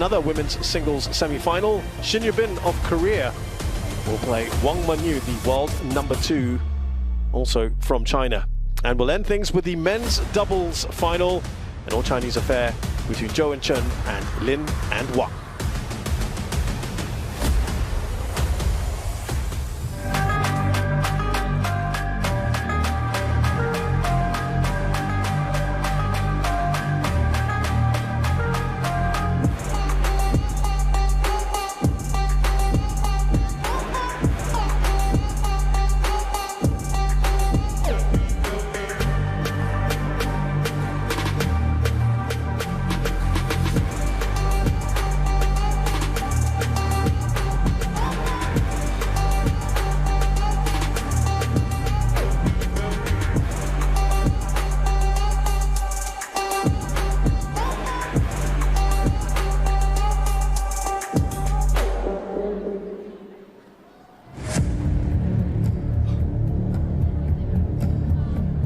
Another women's singles semi-final. Shin Yubin of Korea will play Wang Menyu, the world #2, also from China. And we'll end things with the men's doubles final, an all-Chinese affair between Zhou and Chen and Lin and Wang.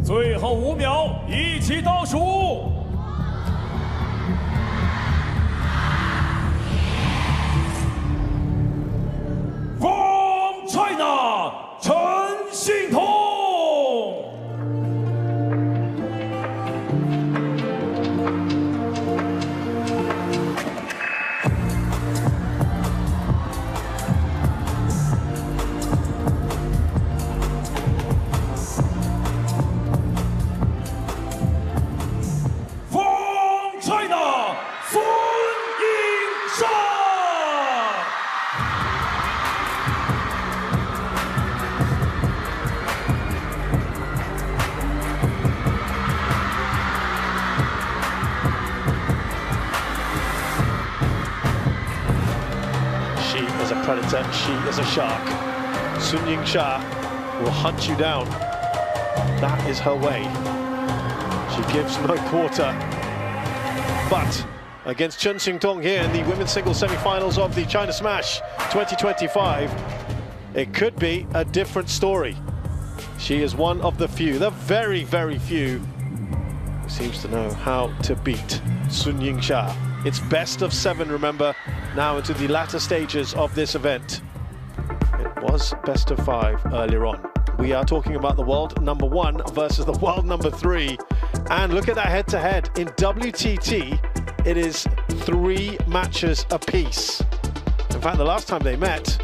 最后5秒，一起倒数。From China， 陈幸同。She is a predator, she is a shark. Yingsha will hunt you down. That is her way. She gives no quarter. But against Xingtong here in the women's singles semi-finals of the China Smash 2025, it could be a different story. She is one of the few, the very, very few, who seems to know how to beat Yingsha. It's best of 7, remember, now into the latter stages of this event. It was best of 5 earlier on. We are talking about the world #1 versus the world #3. And look at that head-to-head. In WTT, it is 3 matches apiece. In fact, the last time they met,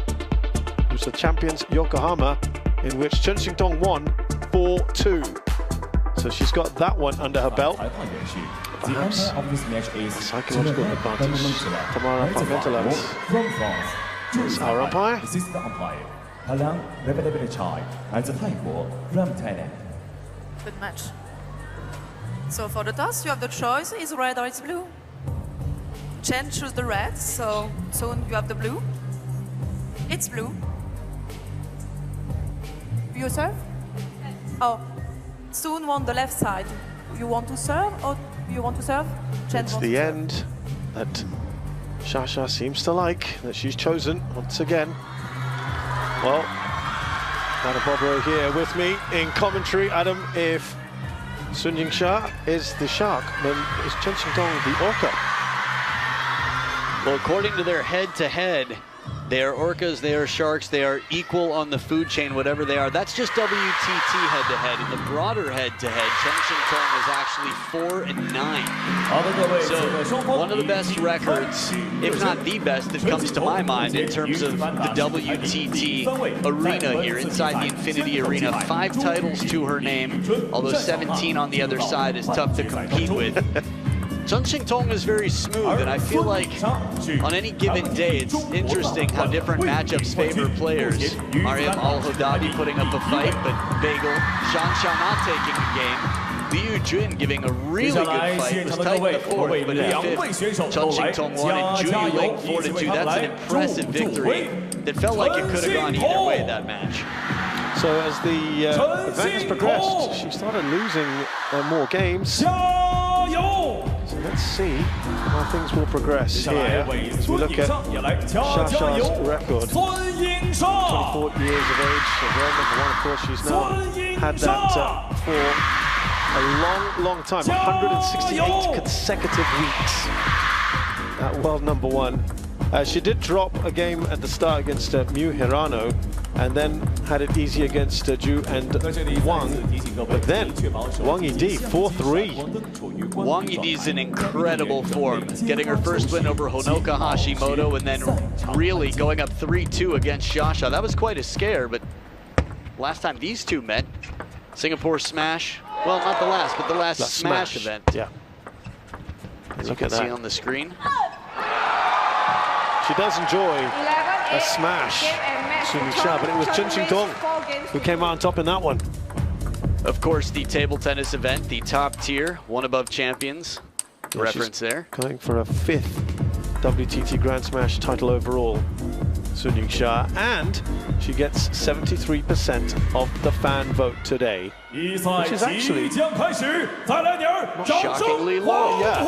it was the champions Yokohama, in which Xingtong won 4-2. So she's got that one under her belt. Perhaps a psychological advantage. Tamara Parmentilas is our umpire. This is the umpire. Palang Chai and the Taiwo from Thailand. Good match. So for the toss, you have the choice: is red or it's blue. Chen choose the red, so soon you have the blue. It's blue. You serve? Oh, soon won the left side. You want to serve or you want to serve? Chen It's the end that Shasha seems to like, that she's chosen once again. Well, Adam Bobro here with me in commentary. Adam, if Yingsha is the shark, then is Xingtong the orca? Well, according to their head-to-head, they are orcas, they are sharks, they are equal on the food chain, whatever they are. That's just WTT head-to-head. In the broader head-to-head, Xingtong is actually 4-9. So one of the best records, if not the best, that comes to my mind in terms of the WTT arena here, inside the Infinity Arena. 5 titles to her name, although 17 on the other side is tough to compete with. Xingtong is very smooth, and I feel like on any given day, it's interesting how different matchups favor players. Mariam Al-Hodabi putting up a fight, but Bagel, Shansha not taking the game. Liu Jun giving a really good fight, was tight in the 4th, but in the 5th, Xingtong won, and Juyu Ling 4-2. That's an impressive victory that felt like it could have gone either way, that match. So as the event has progressed, she started losing more games. So let's see how things will progress here as we look at Shasha's record. 24 years of age, so world #1, of course. She's now had that for a long, long time, 168 consecutive weeks. at world #1. She did drop a game at the start against Miu Hirano, and then had it easy against Zhu and Wang. But then Wang Yidi 4-3. Wang Yidi's in incredible form, getting her first win over Honoka Hashimoto, and then really going up 3-2 against Xia. That was quite a scare, but last time these two met, Singapore Smash, well, not the last, but the last Smash event. Yeah. As you can see on the screen. She does enjoy a smash, Xingtong, but it was Chen Xingtong who came out on top in that one. Of course, the table tennis event, the top tier, one above champions. Yeah, reference there. Going for a 5th WTT Grand Smash title overall, Yingsha, and she gets 73% of the fan vote today, which is actually shockingly low. Yeah, I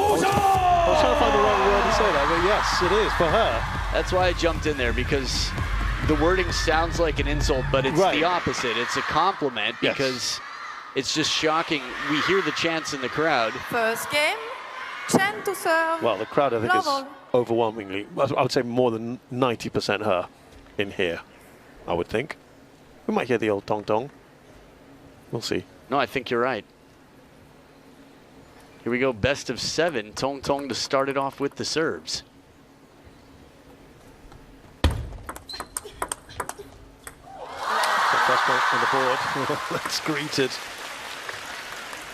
was trying to find the right word to say that, but yes, it is for her. That's why I jumped in there, because the wording sounds like an insult, but it's the opposite. It's a compliment, because it's just shocking. We hear the chants in the crowd. First game, Chen to serve. Well, the crowd, I think, is overwhelmingly, I would say more than 90% her in here, I would think. We might hear the old tong tong. We'll see. No, I think you're right. Here we go, best of 7. Tong Tong to start it off with the serves. First point on the board. That's greeted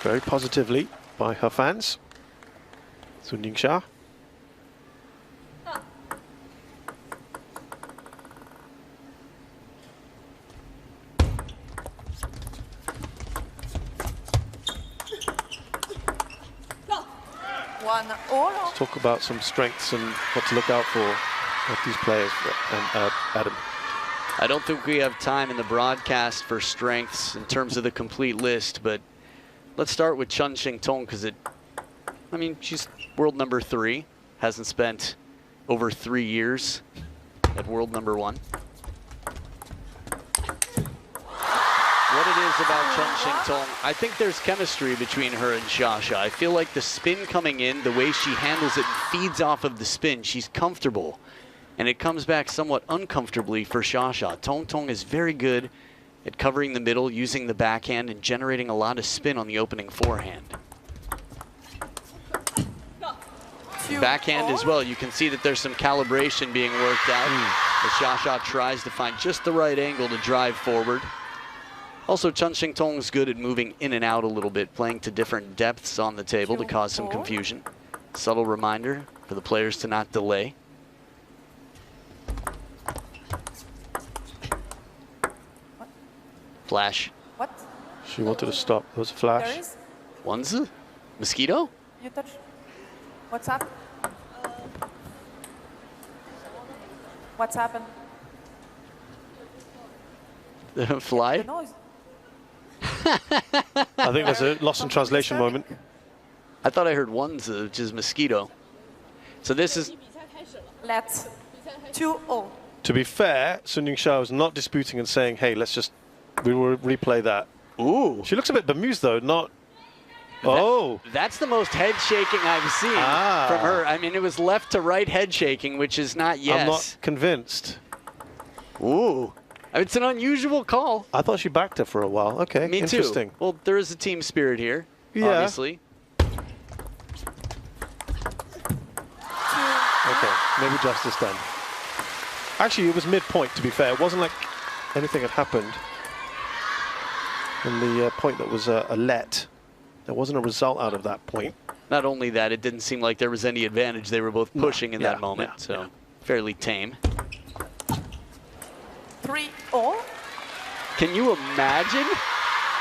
very positively by her fans. Yingsha. Let's talk about some strengths and what to look out for with these players, and Adam. I don't think we have time in the broadcast for strengths in terms of the complete list, but let's start with Chen Xingtong, because I mean, she's world #3, hasn't spent over 3 years at world #1. What it is about Chen Xingtong, I think there's chemistry between her and Xia. I feel like the spin coming in, the way she handles it, feeds off of the spin. She's comfortable, and it comes back somewhat uncomfortably for Xia. Tong Tong is very good at covering the middle, using the backhand, and generating a lot of spin on the opening forehand. Backhand as well, you can see that there's some calibration being worked out as Xia tries to find just the right angle to drive forward. Also, Chen Xingtong is good at moving in and out a little bit, playing to different depths on the table to cause some confusion. Subtle reminder for the players to not delay. Flash. What? She wanted to stop. There was a flash. One's mosquito? You touch. What's up? What's happened? Fly? The noise. I think there's a lost in translation moment. I thought I heard one's, which is mosquito. So this is... Let's 2-0. To be fair, Yingsha was not disputing and saying, hey, we will replay that. Ooh. She looks a bit bemused, though, not... That's the most head shaking I've seen from her. I mean, it was left to right head shaking, which is not yes. I'm not convinced. Ooh. It's an unusual call. I thought she backed her for a while. Okay, Me interesting. too. Well, there is a team spirit here, obviously. Okay, maybe justice done. Actually, it was midpoint, to be fair. It wasn't like anything had happened. And the point that was a let, there wasn't a result out of that point. Not only that, it didn't seem like there was any advantage. They were both pushing in that moment, so fairly tame. 3-0. Can you imagine?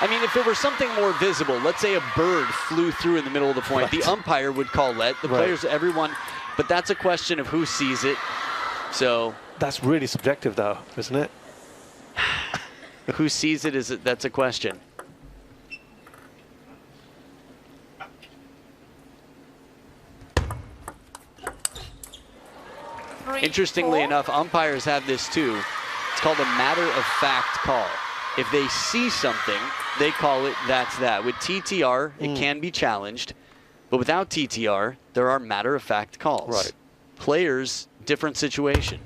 I mean, if it were something more visible, let's say a bird flew through in the middle of the point, the umpire would call let, the players, everyone, but that's a question of who sees it. So that's really subjective, though, isn't it? Who sees it? That's a question. Interestingly enough, umpires have this too. It's called a matter-of-fact call. If they see something, they call it that's that. With TTR, it can be challenged, but without TTR, there are matter-of-fact calls. Right. players, different situation.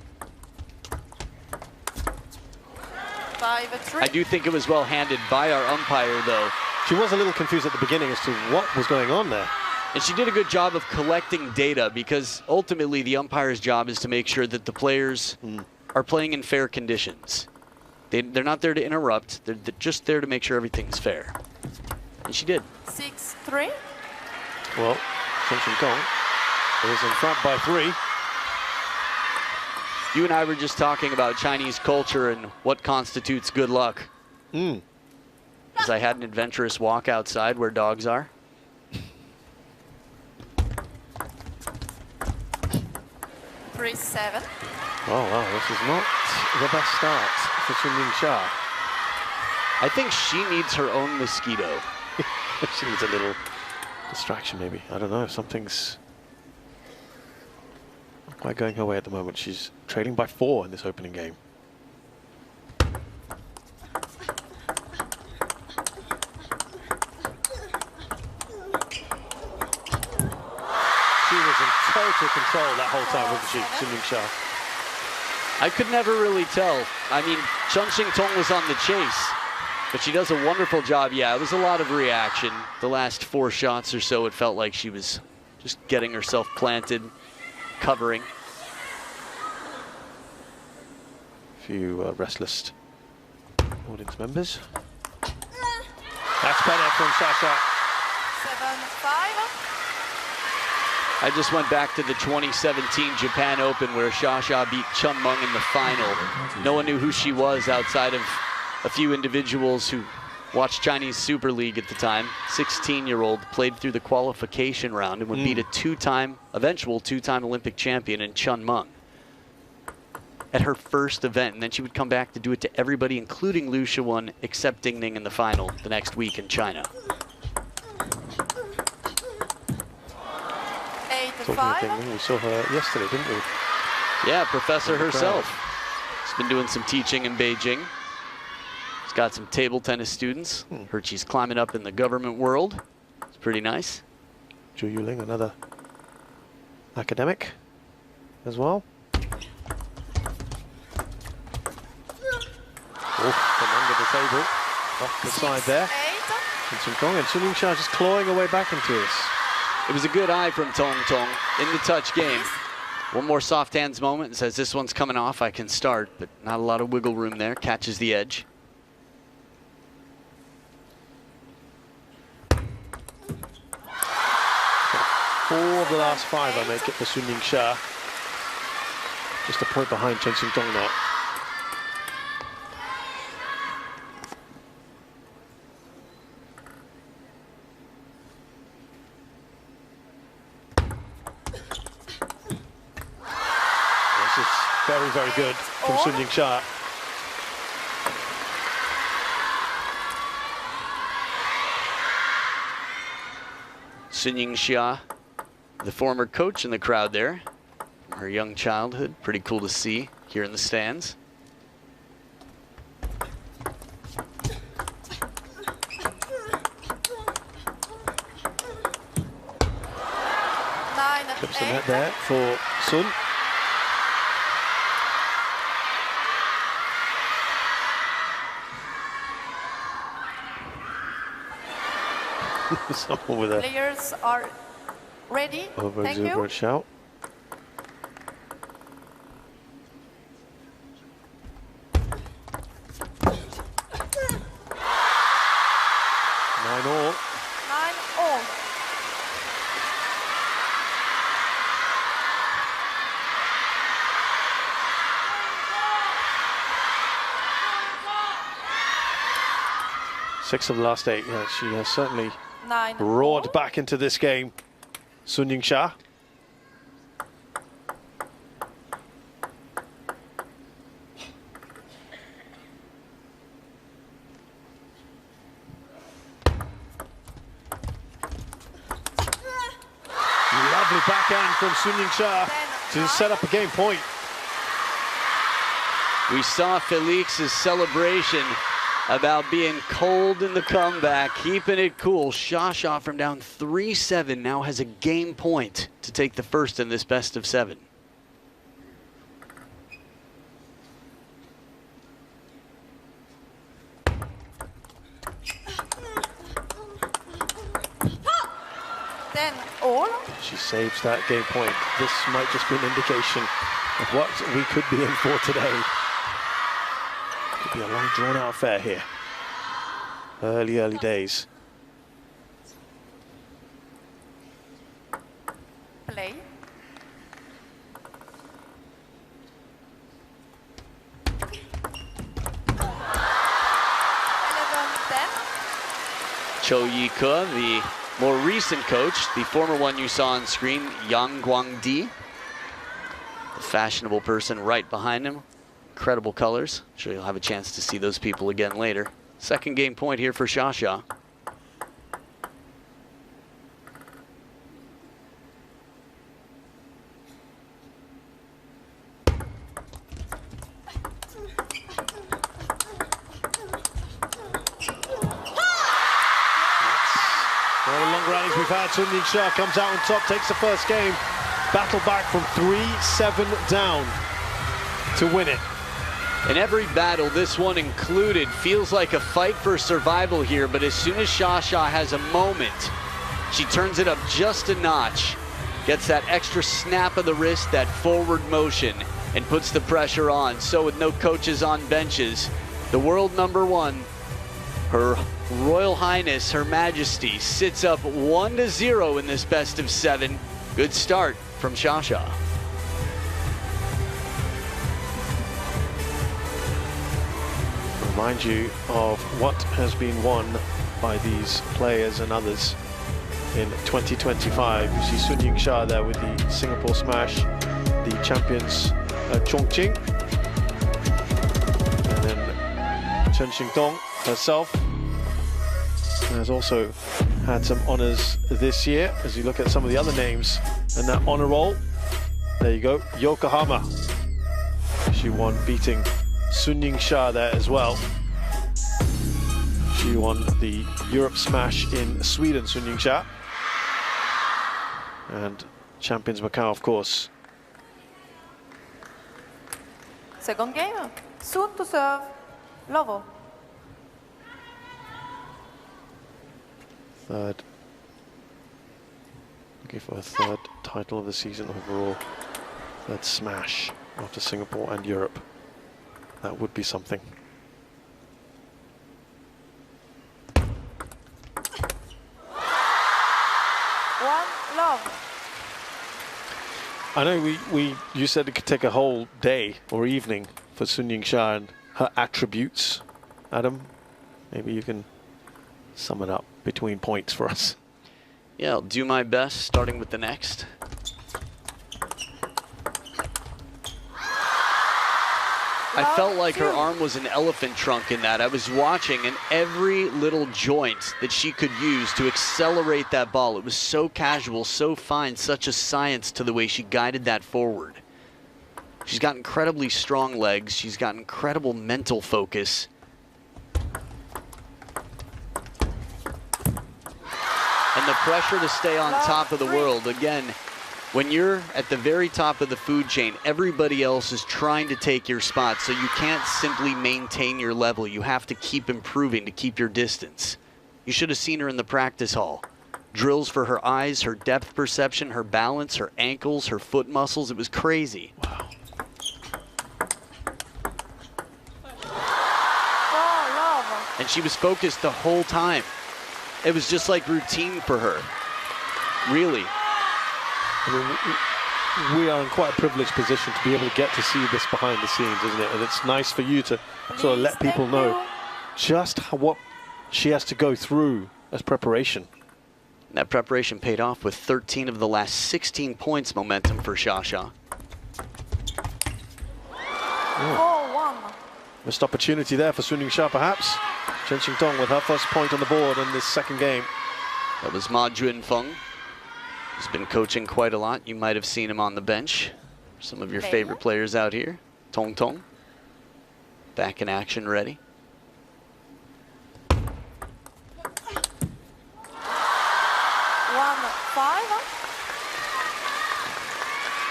5-3. I do think it was well handed by our umpire, though. She was a little confused at the beginning as to what was going on there. And she did a good job of collecting data, because ultimately the umpire's job is to make sure that the players are playing in fair conditions. They're not there to interrupt. They're just there to make sure everything's fair. And she did. 6-3. Well, Xingtong is in front by 3. You and I were just talking about Chinese culture and what constitutes good luck. Because I had an adventurous walk outside where dogs are. 3-7. Oh, wow, this is not the best start for Yingsha. I think she needs her own mosquito. She needs a little distraction, maybe. I don't know, something's not quite going her way at the moment. She's trailing by 4 in this opening game. She was in total control that whole time, wasn't she, Yingsha? I could never really tell. I mean, Xingtong was on the chase, but she does a wonderful job. Yeah, it was a lot of reaction. The last 4 shots or so, it felt like she was just getting herself planted, covering. A few restless audience members. That's better from Sasha. 7-5. I just went back to the 2017 Japan Open where Xia beat Chen Meng in the final. No one knew who she was outside of a few individuals who watched Chinese Super League at the time. 16-year-old played through the qualification round and would beat a eventual two-time Olympic champion in Chen Meng at her first event. And then she would come back to do it to everybody, including Liu Shiwen, except Ding Ning in the final the next week in China. Talking of Ding Ning, we saw her yesterday, didn't we? Yeah, professor herself. She's been doing some teaching in Beijing. She's got some table tennis students. Heard she's climbing up in the government world. It's pretty nice. Zhu Yuling, another academic as well. From under the table, off the side there. And Xingtong and Yingsha just clawing her way back into this. It was a good eye from Tong Tong in the touch game. One more soft hands moment and says, this one's coming off, I can start, but not a lot of wiggle room there. Catches the edge. Four of the last 5 I make it for Yingsha. Just a point behind Chen Xingtong now. This is very, very good from Yingsha. Yingsha, the former coach in the crowd there, from her young childhood. Pretty cool to see here in the stands. Clips the net there for Sun. Someone with a Players are ready. Thank you. over shout. Nine all. 9-all. Six of the last 8. Yeah, she has certainly 9 roared back into this game. Yingsha. Lovely backhand from Yingsha to set up a game point. We saw Felix's celebration about being cold in the comeback, keeping it cool. Xia from down 3-7 now has a game point to take the first in this best of 7. 10 all. She saves that game point. This might just be an indication of what we could be in for today. Could be a long drawn-out affair here. Early days. Play. Cho Yi-ke, the more recent coach, the former one you saw on screen, Yang Guangdi, the fashionable person right behind him. Incredible colors. I'm sure you'll have a chance to see those people again later. Second game point here for Xia. One of the long rallies we've had. Yingsha comes out on top, takes the first game. Battle back from 3-7 down to win it. In every battle, this one included, feels like a fight for survival here, but as soon as Xia has a moment, she turns it up just a notch, gets that extra snap of the wrist, that forward motion, and puts the pressure on. So with no coaches on benches, the world number one, Her Royal Highness, Her Majesty, sits up 1-0 in this best of 7. Good start from Xia. Remind you of what has been won by these players and others in 2025. You see Sun Yingsha there with the Singapore smash, the champions Chongqing, and then Chen Xingtong herself has also had some honors this year. As you look at some of the other names in that honor roll, there you go, Yokohama. She won, beating Sun Yingsha there as well. She won the Europe Smash in Sweden, Sun Yingsha. And Champions Macau, of course. Second game. Soon to serve. Lovo. Third. Looking for a third title of the season overall. Third smash after Singapore and Europe. That would be something. One love. I know you said it could take a whole day or evening for Sun Yingsha and her attributes. Adam, maybe you can sum it up between points for us. Yeah, I'll do my best, starting with the next. I felt like her arm was an elephant trunk in that. I was watching, and every little joint that she could use to accelerate that ball, it was so casual, so fine, such a science to the way she guided that forward. She's got incredibly strong legs. She's got incredible mental focus. And the pressure to stay on top of the world. Again, when you're at the very top of the food chain, everybody else is trying to take your spot, so you can't simply maintain your level. You have to keep improving to keep your distance. You should have seen her in the practice hall. Drills for her eyes, her depth perception, her balance, her ankles, her foot muscles. It was crazy. Wow. And she was focused the whole time. It was just like routine for her. Really. I mean, we are in quite a privileged position to be able to get to see this behind the scenes, isn't it? And it's nice for you to sort of let people know just what she has to go through as preparation. And that preparation paid off with 13 of the last 16 points momentum for Xia. 4-1. Missed opportunity there for Sun Yingsha, perhaps. Chen Xingtong with her first point on the board in this second game. That was Ma Junfeng. He's been coaching quite a lot. You might have seen him on the bench. Some of your favorite players out here. Tong Tong, back in action, ready.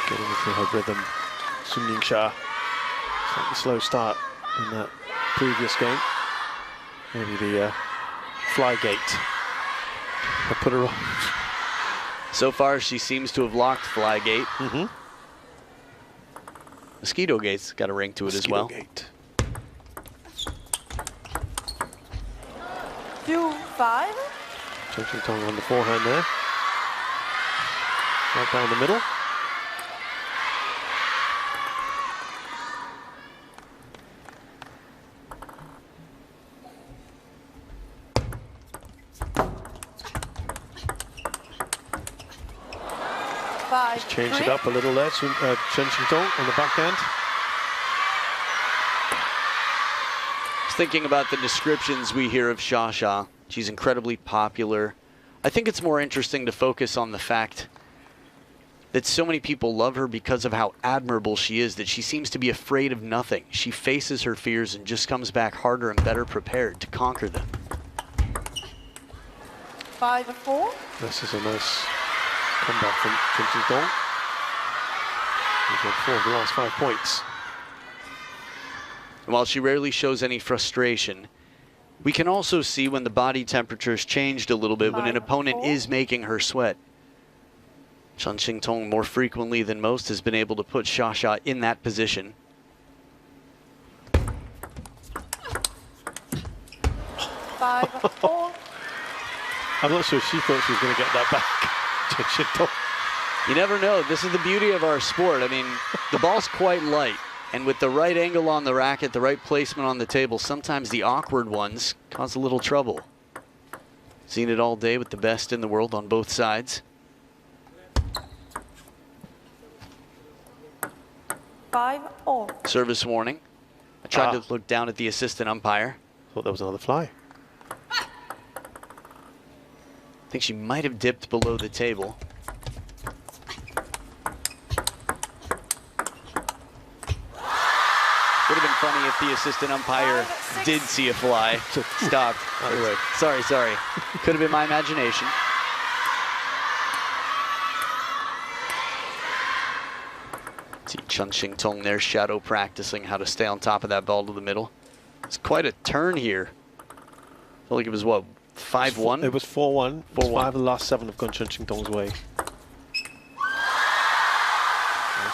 Getting into her rhythm, Sun Yingsha. Slightly slow start in that previous game. Maybe the fly gate that put her So far, she seems to have locked Flygate. Mm-hmm. Mosquito Gate's got a ring to it as well. Gate. 2-5. Chen Xingtong on the forehand there. Right down the middle. Five, Change three. it up a little there. Chen Xingtong on the backhand. Just thinking about the descriptions we hear of Xia. She's incredibly popular. I think it's more interesting to focus on the fact that so many people love her because of how admirable she is, that she seems to be afraid of nothing. She faces her fears and just comes back harder and better prepared to conquer them. 5-4. This is a nice comeback from Chen Xingtong. He's got 4 of the last 5 points. And while she rarely shows any frustration, we can also see when the body temperature's changed a little bit, when an opponent is making her sweat. Chen Xingtong, more frequently than most, has been able to put Xia in that position. Five, four. I'm not sure she thought she was going to get that back. Chen Xingtong. You never know. This is the beauty of our sport. I mean, the ball's quite light. And with the right angle on the racket, the right placement on the table, sometimes the awkward ones cause a little trouble. Seen it all day with the best in the world on both sides. 5-all. Service warning. I tried to look down at the assistant umpire. Thought that was another fly. I think she might have dipped below the table. Would have been funny if the assistant umpire did see a fly. Stop. Anyway. Sorry. Could have been my imagination. See Chen Xingtong there, shadow practicing how to stay on top of that ball to the middle. It's quite a turn here. I felt like it was, what, 5-1? It was 4-1. 4-1. 5 of the last 7 have gone Chen Xingtong's way.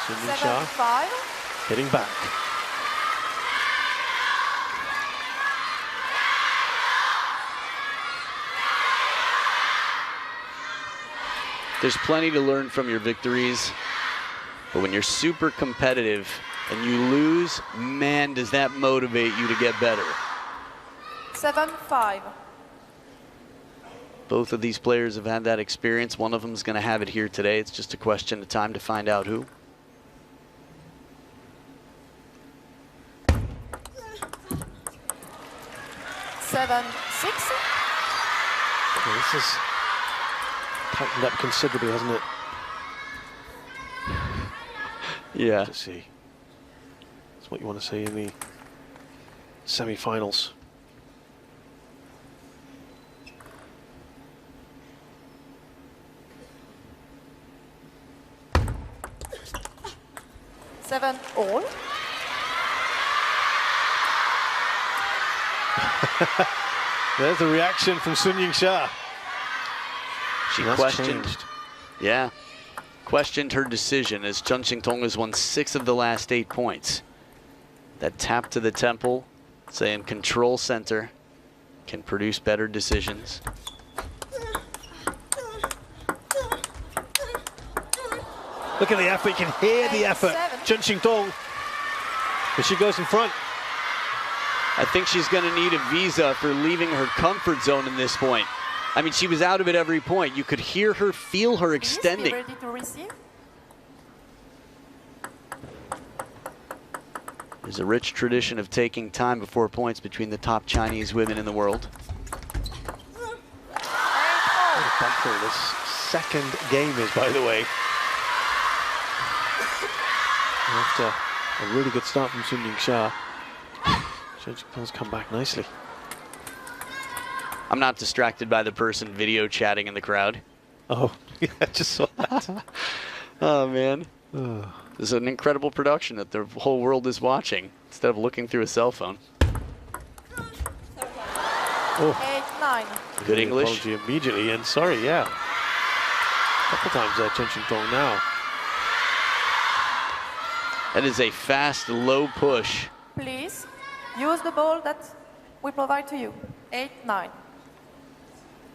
Yingsha 7-5. hitting back. There's plenty to learn from your victories, but when you're super competitive and you lose, man, does that motivate you to get better. 7-5. Both of these players have had that experience. One of them is going to have it here today. It's just a question of time to find out who. Seven, 6. Well, this has tightened up considerably, hasn't it? Yeah. To see. That's what you want to see in the semi-finals. Seven, all. There's the reaction from Sun Yingsha. She That's questioned. changed. Yeah. Questioned her decision as Chen Xingtong has won 6 of the last 8 points. That tap to the temple, saying control center, can produce better decisions. Look at the effort, you can hear the effort. Chen Xingtong, as she goes in front. I think she's going to need a visa for leaving her comfort zone in this point. I mean, she was out of it every point. You could hear her, feel her extending. Ready to receive? There's a rich tradition of taking time before points between the top Chinese women in the world. What a battle this second game is, by the way. After a really good start from Sun Yingsha, Chen Xingtong's come back nicely. I'm not distracted by the person video chatting in the crowd. Oh, yeah, I just saw that. Oh, man. This is an incredible production that the whole world is watching instead of looking through a cell phone. Oh, 8-9. Good English. apology immediately, and sorry, yeah. Couple times there, Chen Xingtong now. That is a fast, low push. Please use the ball that we provide to you. 8-9.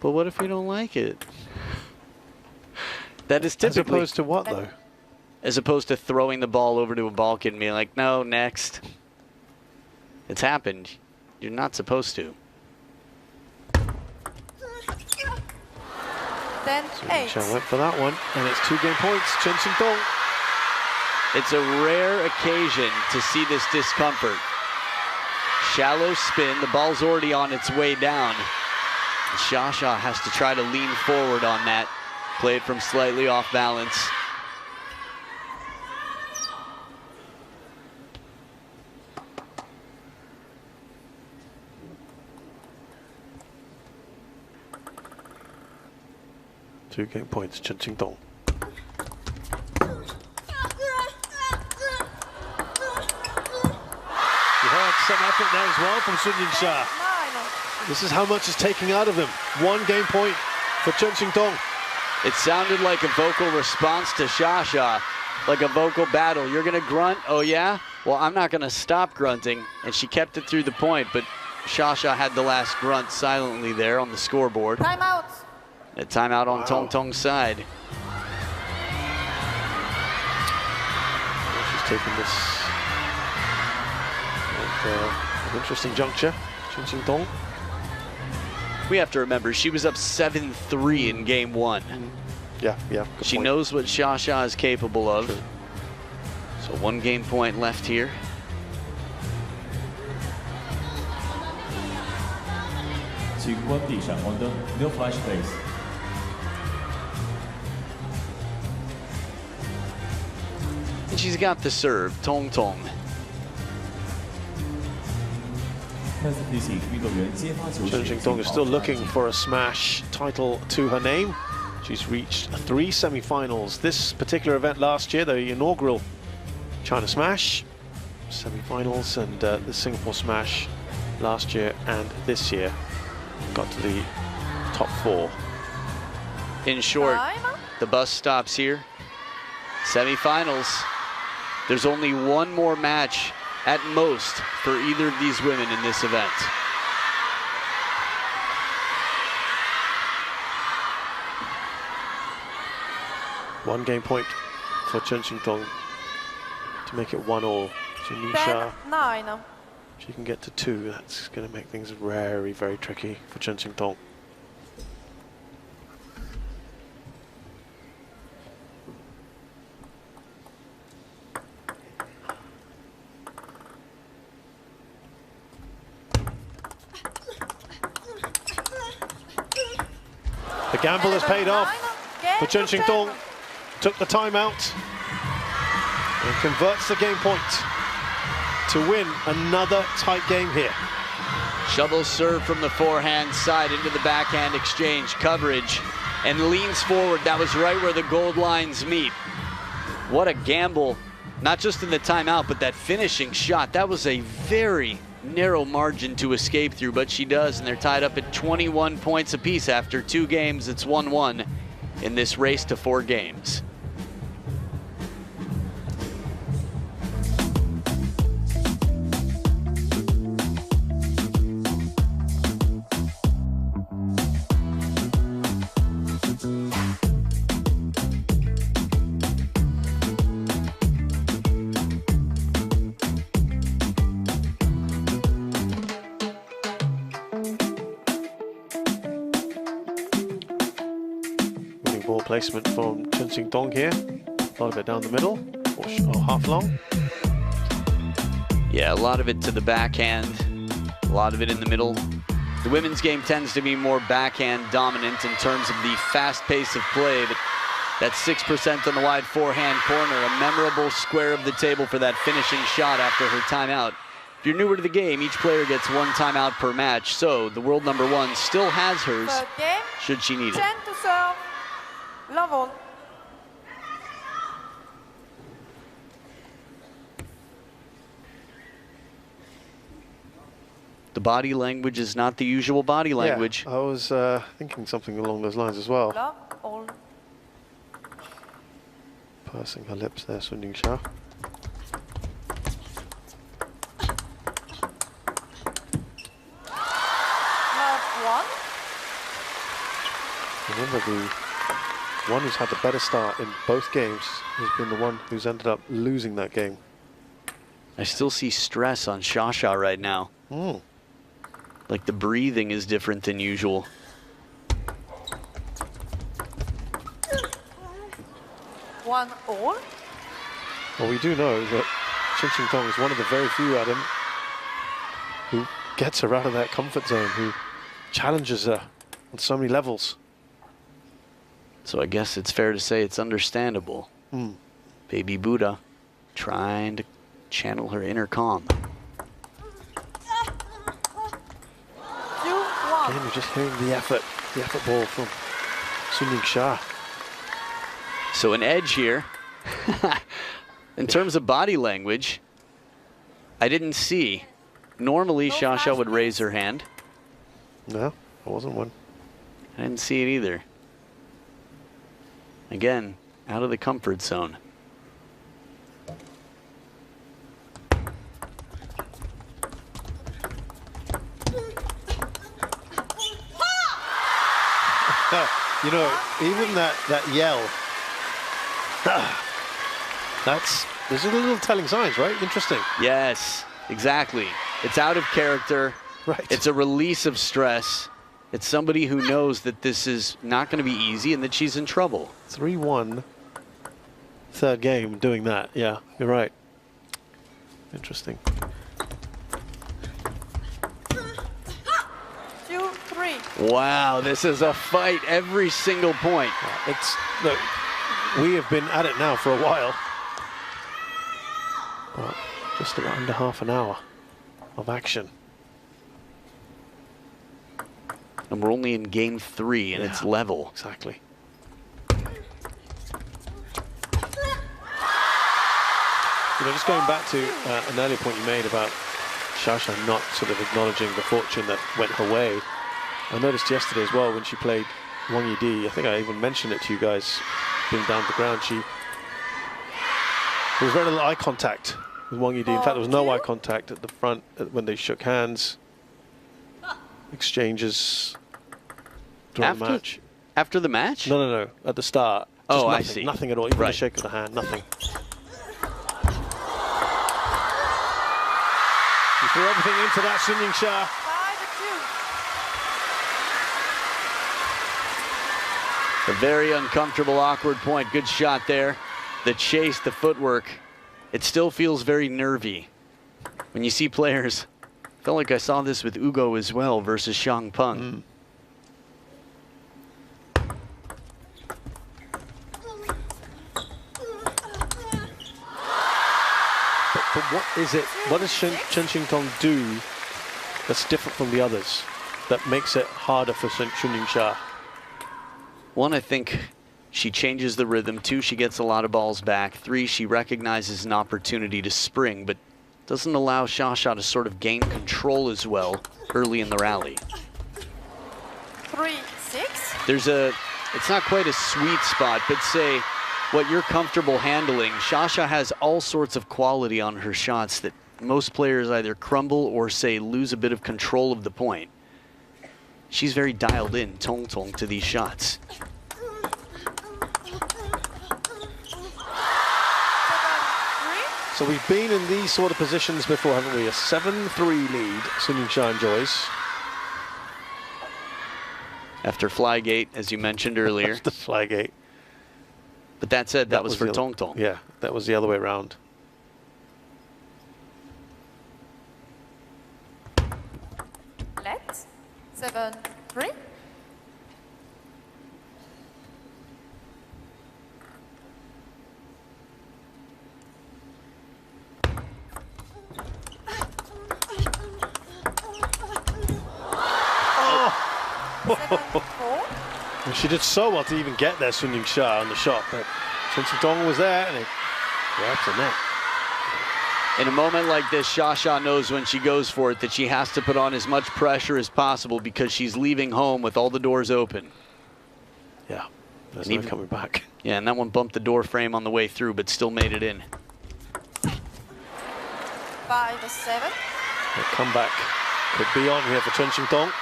But what if we don't like it? That is typically... As opposed to what, though? As opposed to throwing the ball over to a Balkan and being like, no, next. It's happened. You're not supposed to. 10-8. Yingsha went for that one, and it's 2 game points. Chen Xingtong. It's a rare occasion to see this discomfort. Shallow spin, the ball's already on its way down. Xia has to try to lean forward on that. Play it from slightly off balance. Two game points, Chen Xingtong. You heard some effort there as well from Yingsha. This is how much is taking out of him. 1 game point for Chen Xingtong. It sounded like a vocal response to Xia, like a vocal battle. You're gonna grunt, oh yeah? Well, I'm not gonna stop grunting. And she kept it through the point, but Xia had the last grunt silently there on the scoreboard. Timeout. A timeout on Tong Tong's side. She's taking this at an interesting juncture, Chen Xingtong. We have to remember, she was up 7-3 in game 1. Yeah, good She point. knows what Xia is capable of. True. So 1 game point left here. No flash please. And she's got the serve, Tong Tong. Chen Xingtong is still looking for a smash title to her name. She's reached 3 semi-finals this particular event last year, the inaugural China Smash semi-finals, and the Singapore Smash last year and this year. Got to the top 4. In short, Time. the bus stops here. Semi-finals. There's only 1 more match at most for either of these women in this event. One game point for Chen Xingtong to make it 1-all. So Yingsha, 10-9. she can get to 2. That's going to make things very, very tricky for Chen Xingtong. The gamble has paid off for Chen Xingtong. Took the timeout and converts the game point to win another tight game here. Shovel serve from the forehand side into the backhand exchange coverage and leans forward. That was right where the gold lines meet. What a gamble, not just in the timeout, but that finishing shot. That was a very narrow margin to escape through, but she does, and they're tied up at 21 points apiece after 2 games. It's 1-1 in this race to 4 games. Ball placement from Chen Xingtong here. A lot of it down the middle, or half long. Yeah, a lot of it to the backhand, a lot of it in the middle. The women's game tends to be more backhand dominant in terms of the fast pace of play, but that 6% on the wide forehand corner, a memorable square of the table for that finishing shot after her timeout. If you're newer to the game, each player gets 1 timeout per match, so the world number 1 still has hers, Third game. should she need it. Chen to serve. Love all. The body language is not the usual body language. Yeah, I was thinking something along those lines as well. Love all. pursing her lips there, Yingsha. Remember, the one who's had the better start in both games has been the one who's ended up losing that game. I still see stress on Xia right now. Like the breathing is different than usual. One all. Well, we do know that Xingtong is one of the very few, Adam, who gets her out of that comfort zone, who challenges her on so many levels. So I guess it's fair to say it's understandable. Baby Buddha trying to channel her inner calm. Again, you're just hearing the effort ball from Yingsha. So an edge here. In terms of body language, I didn't see. Normally, Xia would raise her hand. No, I wasn't one. I didn't see it either. Again, out of the comfort zone. You know, even that yell, those are little telling signs, right? Interesting. Yes, exactly. It's out of character. Right. It's a release of stress. It's somebody who knows that this is not going to be easy and that she's in trouble. 3-1, third game doing that. Yeah, you're right. Interesting. 2-3. Wow, this is a fight every single point. Look, we have been at it now for a while. But just about under half an hour of action. And we're only in game 3 and it's level. Exactly. You know, just going back to an earlier point you made about Xia not sort of acknowledging the fortune that went her way. I noticed yesterday as well when she played Wang Yidi, I think I even mentioned it to you guys being down the ground, there was very little eye contact with Wang Yidi. In fact, there was no eye contact at the front when they shook hands. Exchanges during the match. After the match? No. At the start. Oh, nothing, I see. Nothing at all. Even the shake of the hand. Nothing. He threw everything into that Yingsha. 5-2. A very uncomfortable, awkward point. Good shot there. The chase, the footwork. It still feels very nervy. When you see players, I felt like I saw this with Ugo as well versus Xiang Peng. But what is it? What does Chen Xingtong do that's different from the others that makes it harder for Yingsha? One, I think she changes the rhythm. 2, she gets a lot of balls back. 3, she recognizes an opportunity to spring, but doesn't allow Xia to sort of gain control as well early in the rally. 3-6. It's not quite a sweet spot, but say what you're comfortable handling. Xia has all sorts of quality on her shots that most players either crumble or say lose a bit of control of the point. She's very dialed in, Tong to these shots. So we've been in these sort of positions before, haven't we? A 7-3 lead, Yingsha enjoys. After Flygate, as you mentioned earlier. The Flygate. But that said, that was for Tong. Yeah, that was the other way around. Let 7-3. And she did so well to even get there, Yingsha, on the shot, but Xingtong was there and it grabbed the net. In a moment like this, Xia knows when she goes for it that she has to put on as much pressure as possible because she's leaving home with all the doors open. Yeah. There's And no coming back. Yeah, and that one bumped the door frame on the way through, but still made it in. 5-7. The comeback could be on here for Chen Xingtong.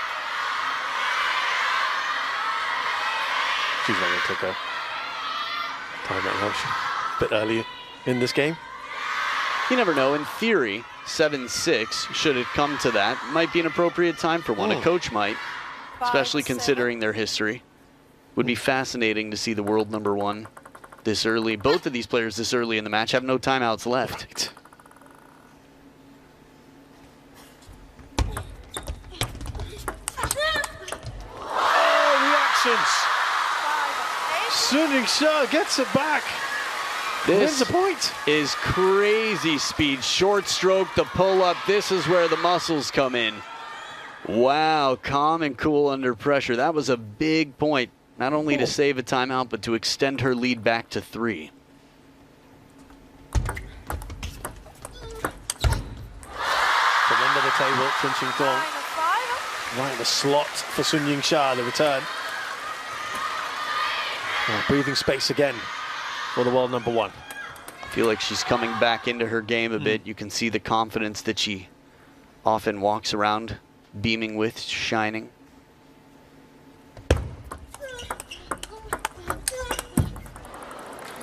She's not going to take a timeout now. A bit early in this game. You never know. In theory, 7-6, should it come to that, might be an appropriate time for one. A coach might, especially 5-7. considering their history. Would be fascinating to see the world #1 this early. Both of these players this early in the match have no timeouts left. Right. Sun Yingsha gets it back. Wins the point. Is crazy speed. Short stroke, the pull-up. This is where the muscles come in. Wow, calm and cool under pressure. That was a big point, not only to save a timeout, but to extend her lead back to 3. From under the table, Chen Xingtong. 9-5. Right in the slot for Sun Yingsha, the return. Breathing space again for the world #1. I feel like she's coming back into her game a bit. You can see the confidence that she often walks around beaming with, shining.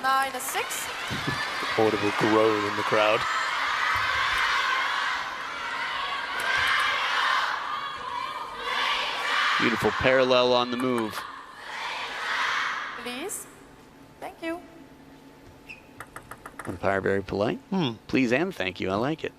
Nine to 6. Audible groan in the crowd. Beautiful parallel on the move. Please. Thank you. Umpire very polite. Please and thank you. I like it.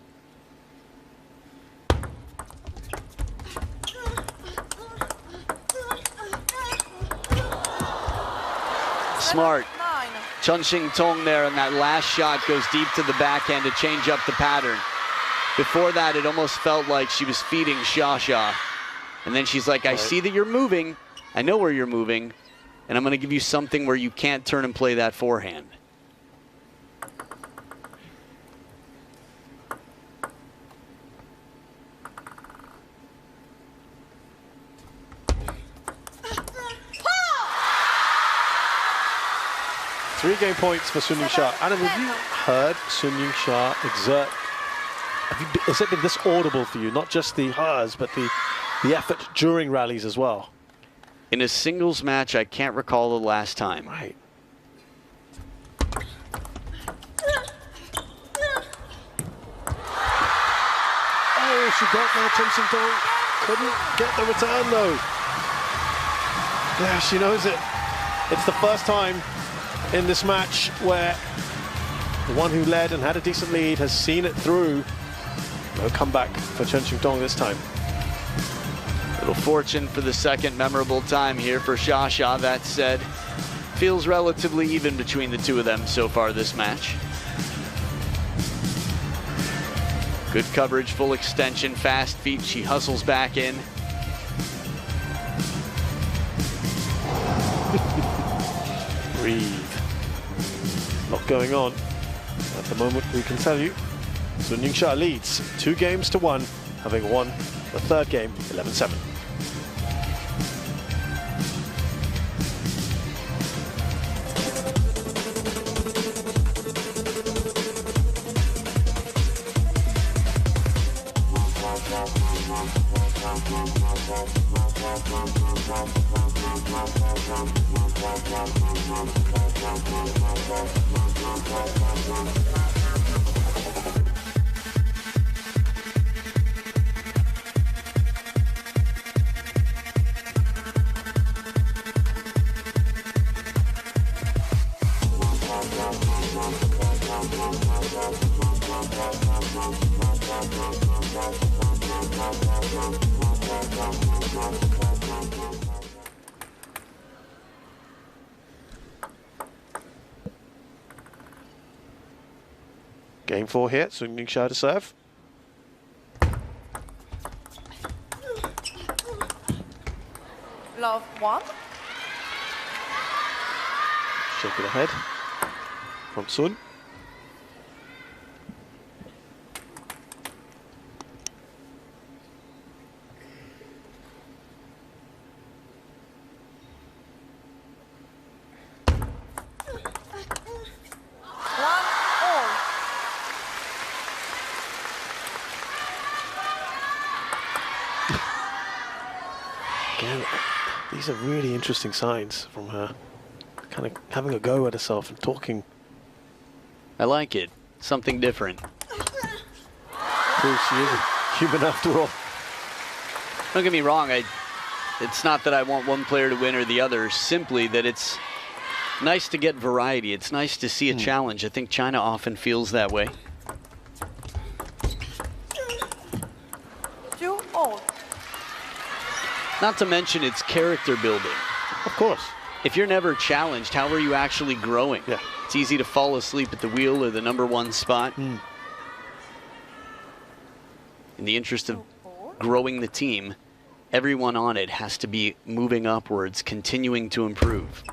Smart. 9. Chen Xingtong there, and that last shot goes deep to the backhand to change up the pattern. Before that, it almost felt like she was feeding Xia. And then she's like, I see that you're moving. I know where you're moving. And I'm going to give you something where you can't turn and play that forehand. Three-game points for Sun Yingsha. Anna, have you heard Sun Yingsha exert? Has it been this audible for you? Not just the hers, but the effort during rallies as well. In a singles match, I can't recall the last time. Right. Oh, she got there, Chen Xingtong. Couldn't get the return though. Yeah, she knows it. It's the first time in this match where the one who led and had a decent lead has seen it through. No comeback for Chen Xingtong this time. Little fortune for the second memorable time here for Xia. That said, feels relatively even between the two of them so far this match. Good coverage, full extension, fast feet. She hustles back in. Breathe. Lot going on. At the moment, we can tell you, Sun Yingsha leads 2-1, having won the third game 11-7. Game 4 here, Sun Yingsha to serve. Love 1. Shake it ahead from Sun. These are really interesting signs from her. Kind of having a go at herself and talking. I like it. Something different. Proves she is human after all. Don't get me wrong, it's not that I want one player to win or the other, simply that it's nice to get variety. It's nice to see a challenge. I think China often feels that way. 2-all. Not to mention it's character building. Of course. If you're never challenged, how are you actually growing? Yeah. It's easy to fall asleep at the wheel or the #1 spot. In the interest of growing the team, everyone on it has to be moving upwards, continuing to improve.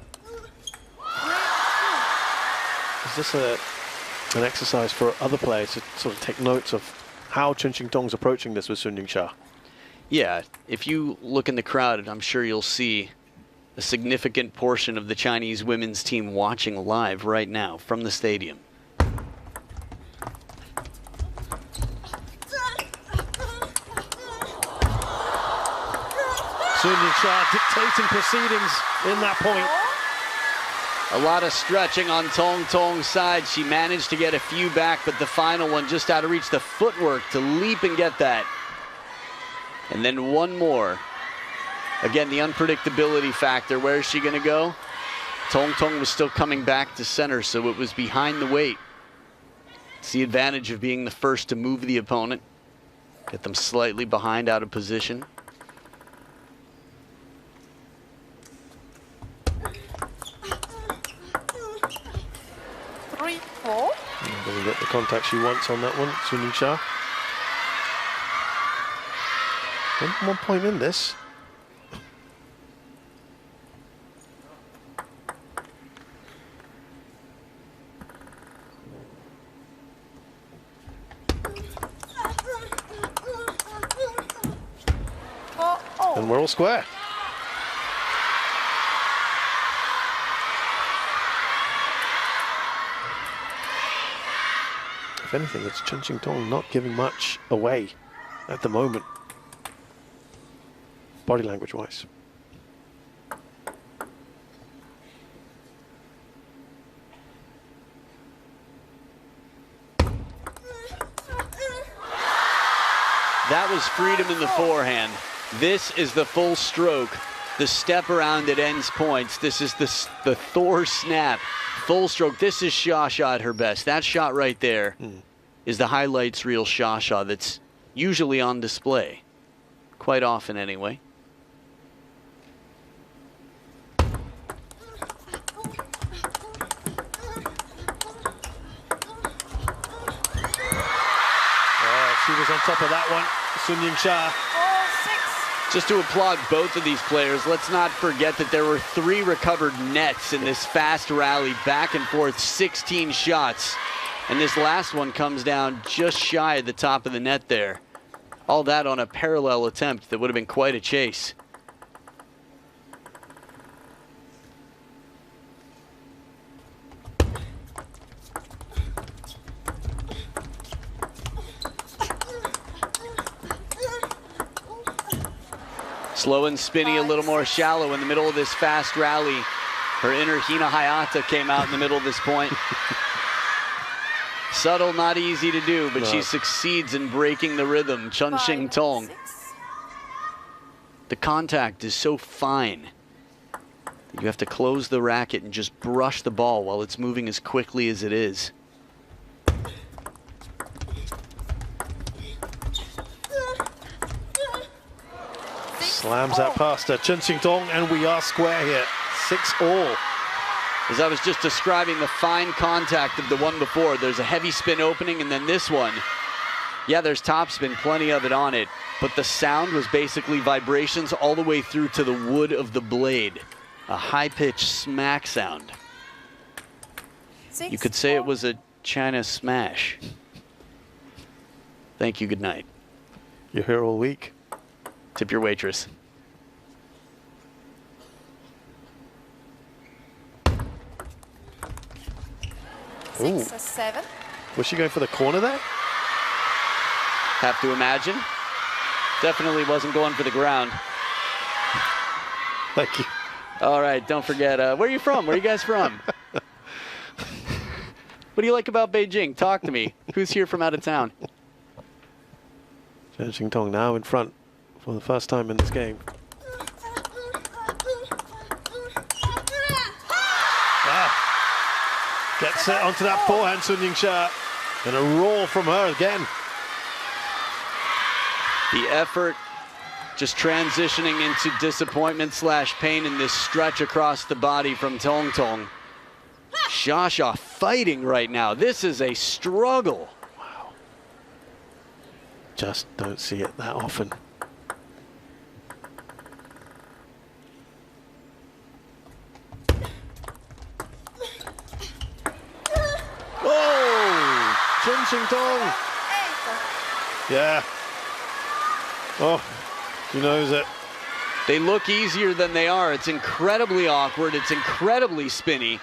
Is this an exercise for other players to sort of take notes of how Chen Xingtong's approaching this with Sun Yingsha? Yeah, if you look in the crowd, I'm sure you'll see a significant portion of the Chinese women's team watching live right now from the stadium. Sun Yingsha dictating proceedings in that point. A lot of stretching on Tong Tong's side. She managed to get a few back, but the final one just out of reach. The footwork to leap and get that. And then one more. Again, the unpredictability factor. Where is she going to go? Tong Tong was still coming back to center, so it was behind the weight. It's the advantage of being the first to move the opponent. Get them slightly behind, out of position. Doesn't get the contact she wants on that one, Sun Yingsha. One point in this. And we're all square. If anything, it's Chen Xingtong not giving much away at the moment, body language-wise. That was freedom in the forehand. This is the full stroke. The step around it ends points. This is the Thor snap. Full stroke. This is Xia at her best. That shot right there is the highlights reel Xia that's usually on display. Quite often anyway. She was on top of that one, Sun Yingsha. Just to applaud both of these players, let's not forget that there were 3 recovered nets in this fast rally, back and forth, 16 shots. And this last one comes down just shy of the top of the net there. All that on a parallel attempt that would have been quite a chase. Slow and spinny, a little more shallow in the middle of this fast rally. Her inner Hina Hayata came out in the middle of this point. Subtle, not easy to do, but she succeeds in breaking the rhythm. Chen Xingtong. The contact is so fine that you have to close the racket and just brush the ball while it's moving as quickly as it is. Slams that past her, Chen Xingtong, and we are square here. 6-all. As I was just describing the fine contact of the one before, there's a heavy spin opening, and then this one, yeah, there's topspin, plenty of it on it, but the sound was basically vibrations all the way through to the wood of the blade. A high-pitched smack sound. You could say it was a China smash. Thank you, good night. You're here all week. Tip your waitress. Ooh. 6-7. Was she going for the corner there? Have to imagine. Definitely wasn't going for the ground. Thank you. All right, don't forget, where are you from? Where are you guys from? What do you like about Beijing? Talk to me. Who's here from out of town? Chen Xingtong now in front for the first time in this game. Gets it onto that forehand, Yingsha. And a roar from her again. The effort just transitioning into disappointment / pain in this stretch across the body from Tong Tong. Xia fighting right now. This is a struggle. Wow. Just don't see it that often. Oh! Chen Xingtong. Yeah. Oh, she knows it. They look easier than they are. It's incredibly awkward. It's incredibly spinny.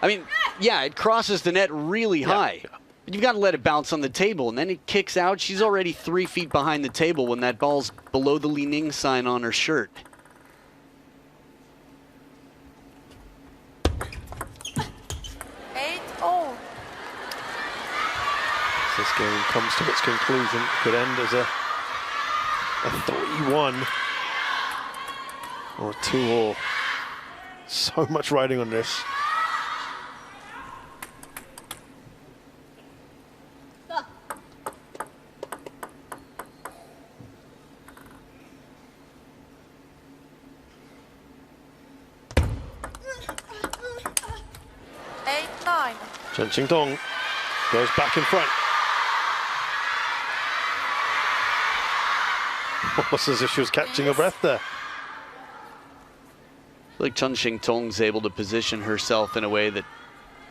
I mean, yeah, it crosses the net really high. Yeah. But you've got to let it bounce on the table, and then it kicks out. She's already 3 feet behind the table when that ball's below the Li Ning sign on her shirt. This game comes to its conclusion, could end as a 3-1 or a 2-all. So much riding on this. Chen Xingtong goes back in front. Almost as if she was catching her breath there. I feel like Chen Xingtong's able to position herself in a way that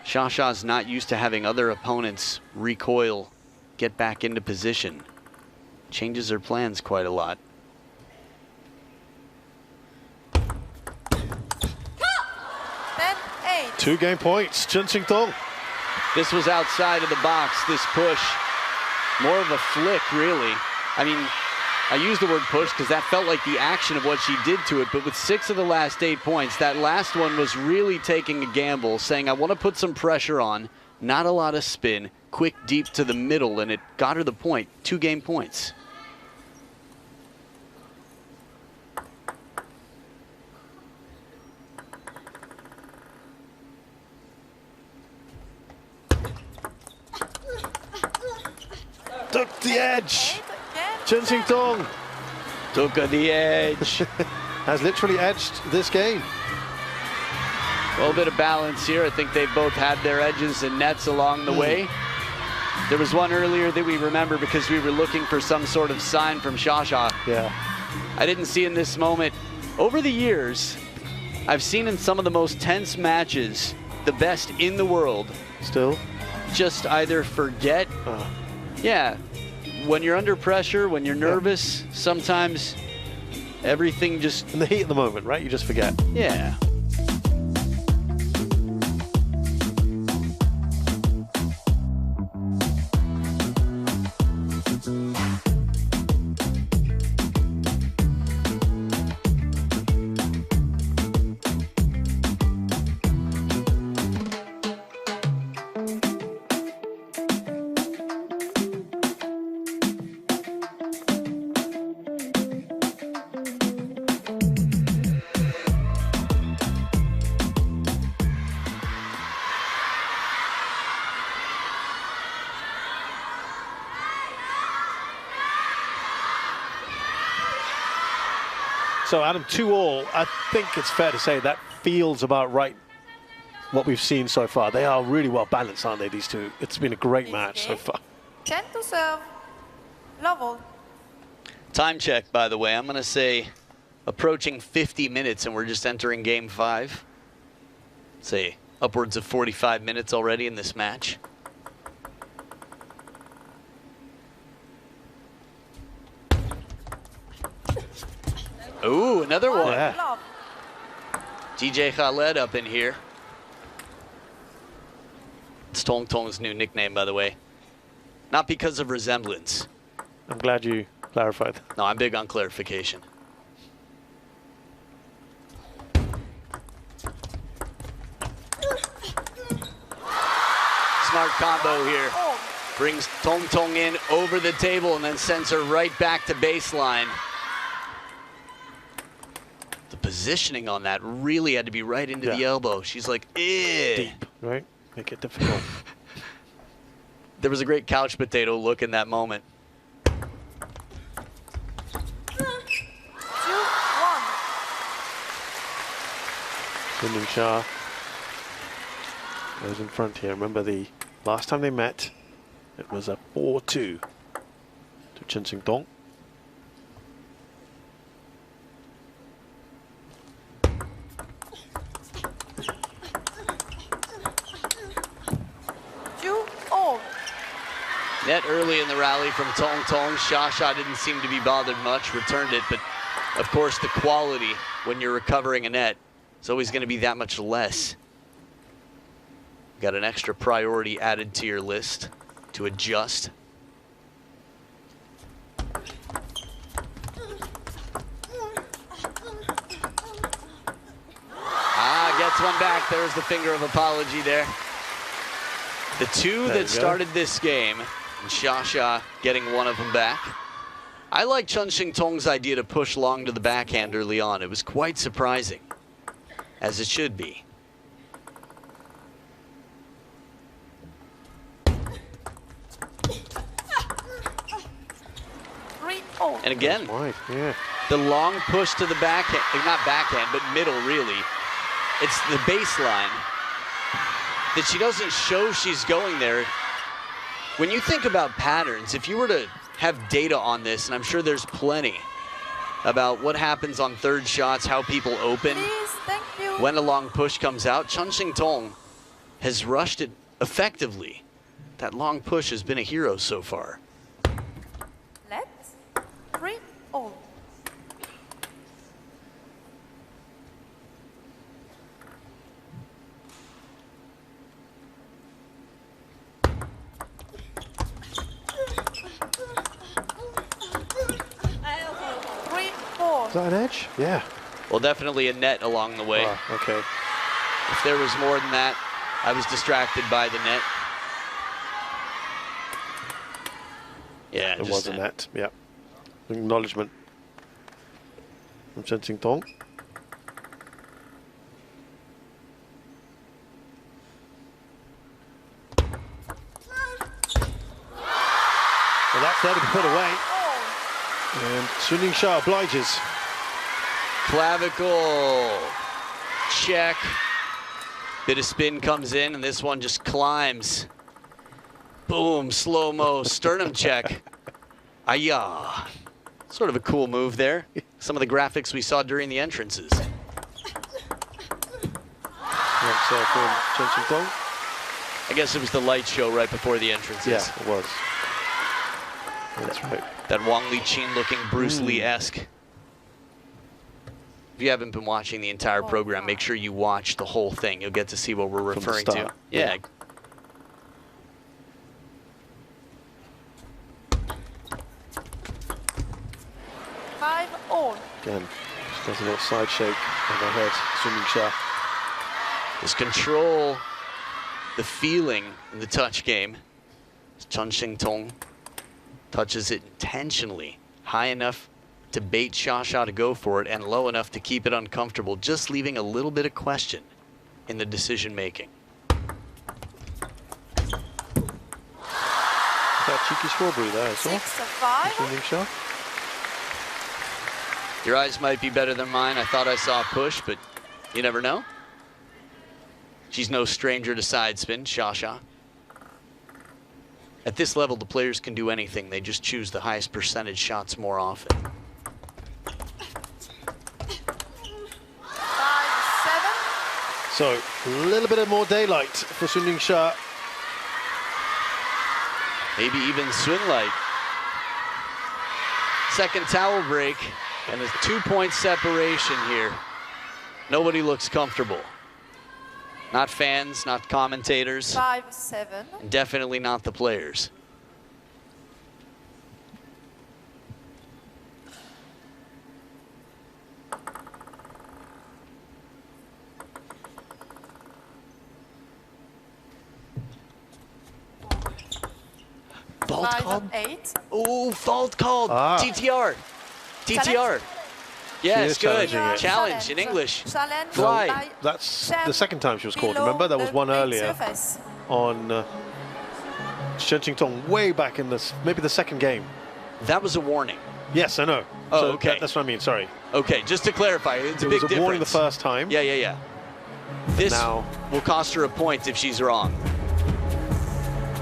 Xia not used to having other opponents recoil, get back into position. Changes her plans quite a lot. Two game points, Chen Xingtong. This was outside of the box, this push. More of a flick, really. I mean, I use the word push because that felt like the action of what she did to it, but with 6 of the last 8 points, that last one was really taking a gamble, saying, I want to put some pressure on, not a lot of spin, quick deep to the middle, and it got her the point. 2 game points. Took the edge. Chen Xingtong took the edge. Has literally edged this game. A little bit of balance here. I think they both had their edges and nets along the way. There was one earlier that we remember because we were looking for some sort of sign from Xia. Yeah. I didn't see in this moment. Over the years, I've seen in some of the most tense matches, the best in the world Still? just either forget. Yeah, when you're under pressure, when you're nervous, sometimes everything just... In the heat of the moment, right? You just forget. Yeah. So, Adam, 2-all. I think it's fair to say that feels about right, what we've seen so far. They are really well balanced, aren't they, these two? It's been a great match so far. Chen to serve. Level. Time check, by the way. I'm going to say approaching 50 minutes, and we're just entering game 5. Say upwards of 45 minutes already in this match. Ooh, another one. Yeah. DJ Khaled up in here. It's Tong Tong's new nickname, by the way. Not because of resemblance. I'm glad you clarified. No, I'm big on clarification. combo here. Brings Tong Tong in over the table and then sends her right back to baseline. The positioning on that really had to be right into the elbow. She's like, eh. Deep, right? Make it difficult. There was a great couch potato look in that moment. 2-1. Sun Yingsha goes in front here. Remember the last time they met, it was a 4-2 to Chen Xingtong. Net early in the rally from Tong Tong. Xia didn't seem to be bothered much, returned it, but of course the quality when you're recovering a net is always going to be that much less. Got an extra priority added to your list to adjust. Gets one back. There's the finger of apology there. The two that started this game, and Xia getting one of them back. I like Chen Xingtong's idea to push long to the backhand early on. It was quite surprising, as it should be. And again, the long push to the backhand, not backhand, but middle really. It's the baseline that she doesn't show she's going there. When you think about patterns, if you were to have data on this, and I'm sure there's plenty about what happens on third shots, how people open, when a long push comes out, Chen Xingtong has rushed it effectively. That long push has been a hero so far. Let's 3-all. Is that an edge? Yeah. Well, definitely a net along the way. Oh, okay. If there was more than that, I was distracted by the net. Yeah, It was a net, yeah. Acknowledgement from Chen Xingtong. Well, that's there to be put away. And Sun Yingsha obliges. Clavicle check. Bit of spin comes in, and this one just climbs. Boom, slow-mo sternum check. Ayah. Sort of a cool move there. Some of the graphics we saw during the entrances. That's from Chen Xingtong. I guess it was the light show right before the entrances. Yeah, it was. That's right. That Wang Li-Qin looking Bruce Lee-esque. If you haven't been watching the entire program, make sure you watch the whole thing. You'll get to see what we're referring to. Yeah. Again, just does a little side shake of her head, Sun Yingsha. This control, the feeling in the touch game. Chen Xingtong touches it intentionally, high enough to bait Xia to go for it and low enough to keep it uncomfortable, just leaving a little bit of question in the decision making. That cheeky strawberry there as well. 6-5. Your eyes might be better than mine. I thought I saw a push, but you never know. She's no stranger to side spin, Xia. At this level, the players can do anything. They just choose the highest percentage shots more often. 5-7. So, a little bit of more daylight for Sun Yingsha. Maybe even swing light. Second towel break, and a 2-point separation here. Nobody looks comfortable. Not fans, not commentators. 5-7. And definitely not the players. fault called? 5-8. Oh, fault called. Ah. TTR. TTR. Yes, is good. challenging it. Challenge in English. Challenge Fly. by That's Chen the second time she was called. below Remember, there was the one playing earlier surface. on Xingtong, way back in this, maybe the second game. That was a warning. Yes, I know. Oh, So okay. that's what I mean. Sorry. Okay, just to clarify, it's a It big was a difference. warning the first time. Yeah. This Now- will cost her a point if she's wrong.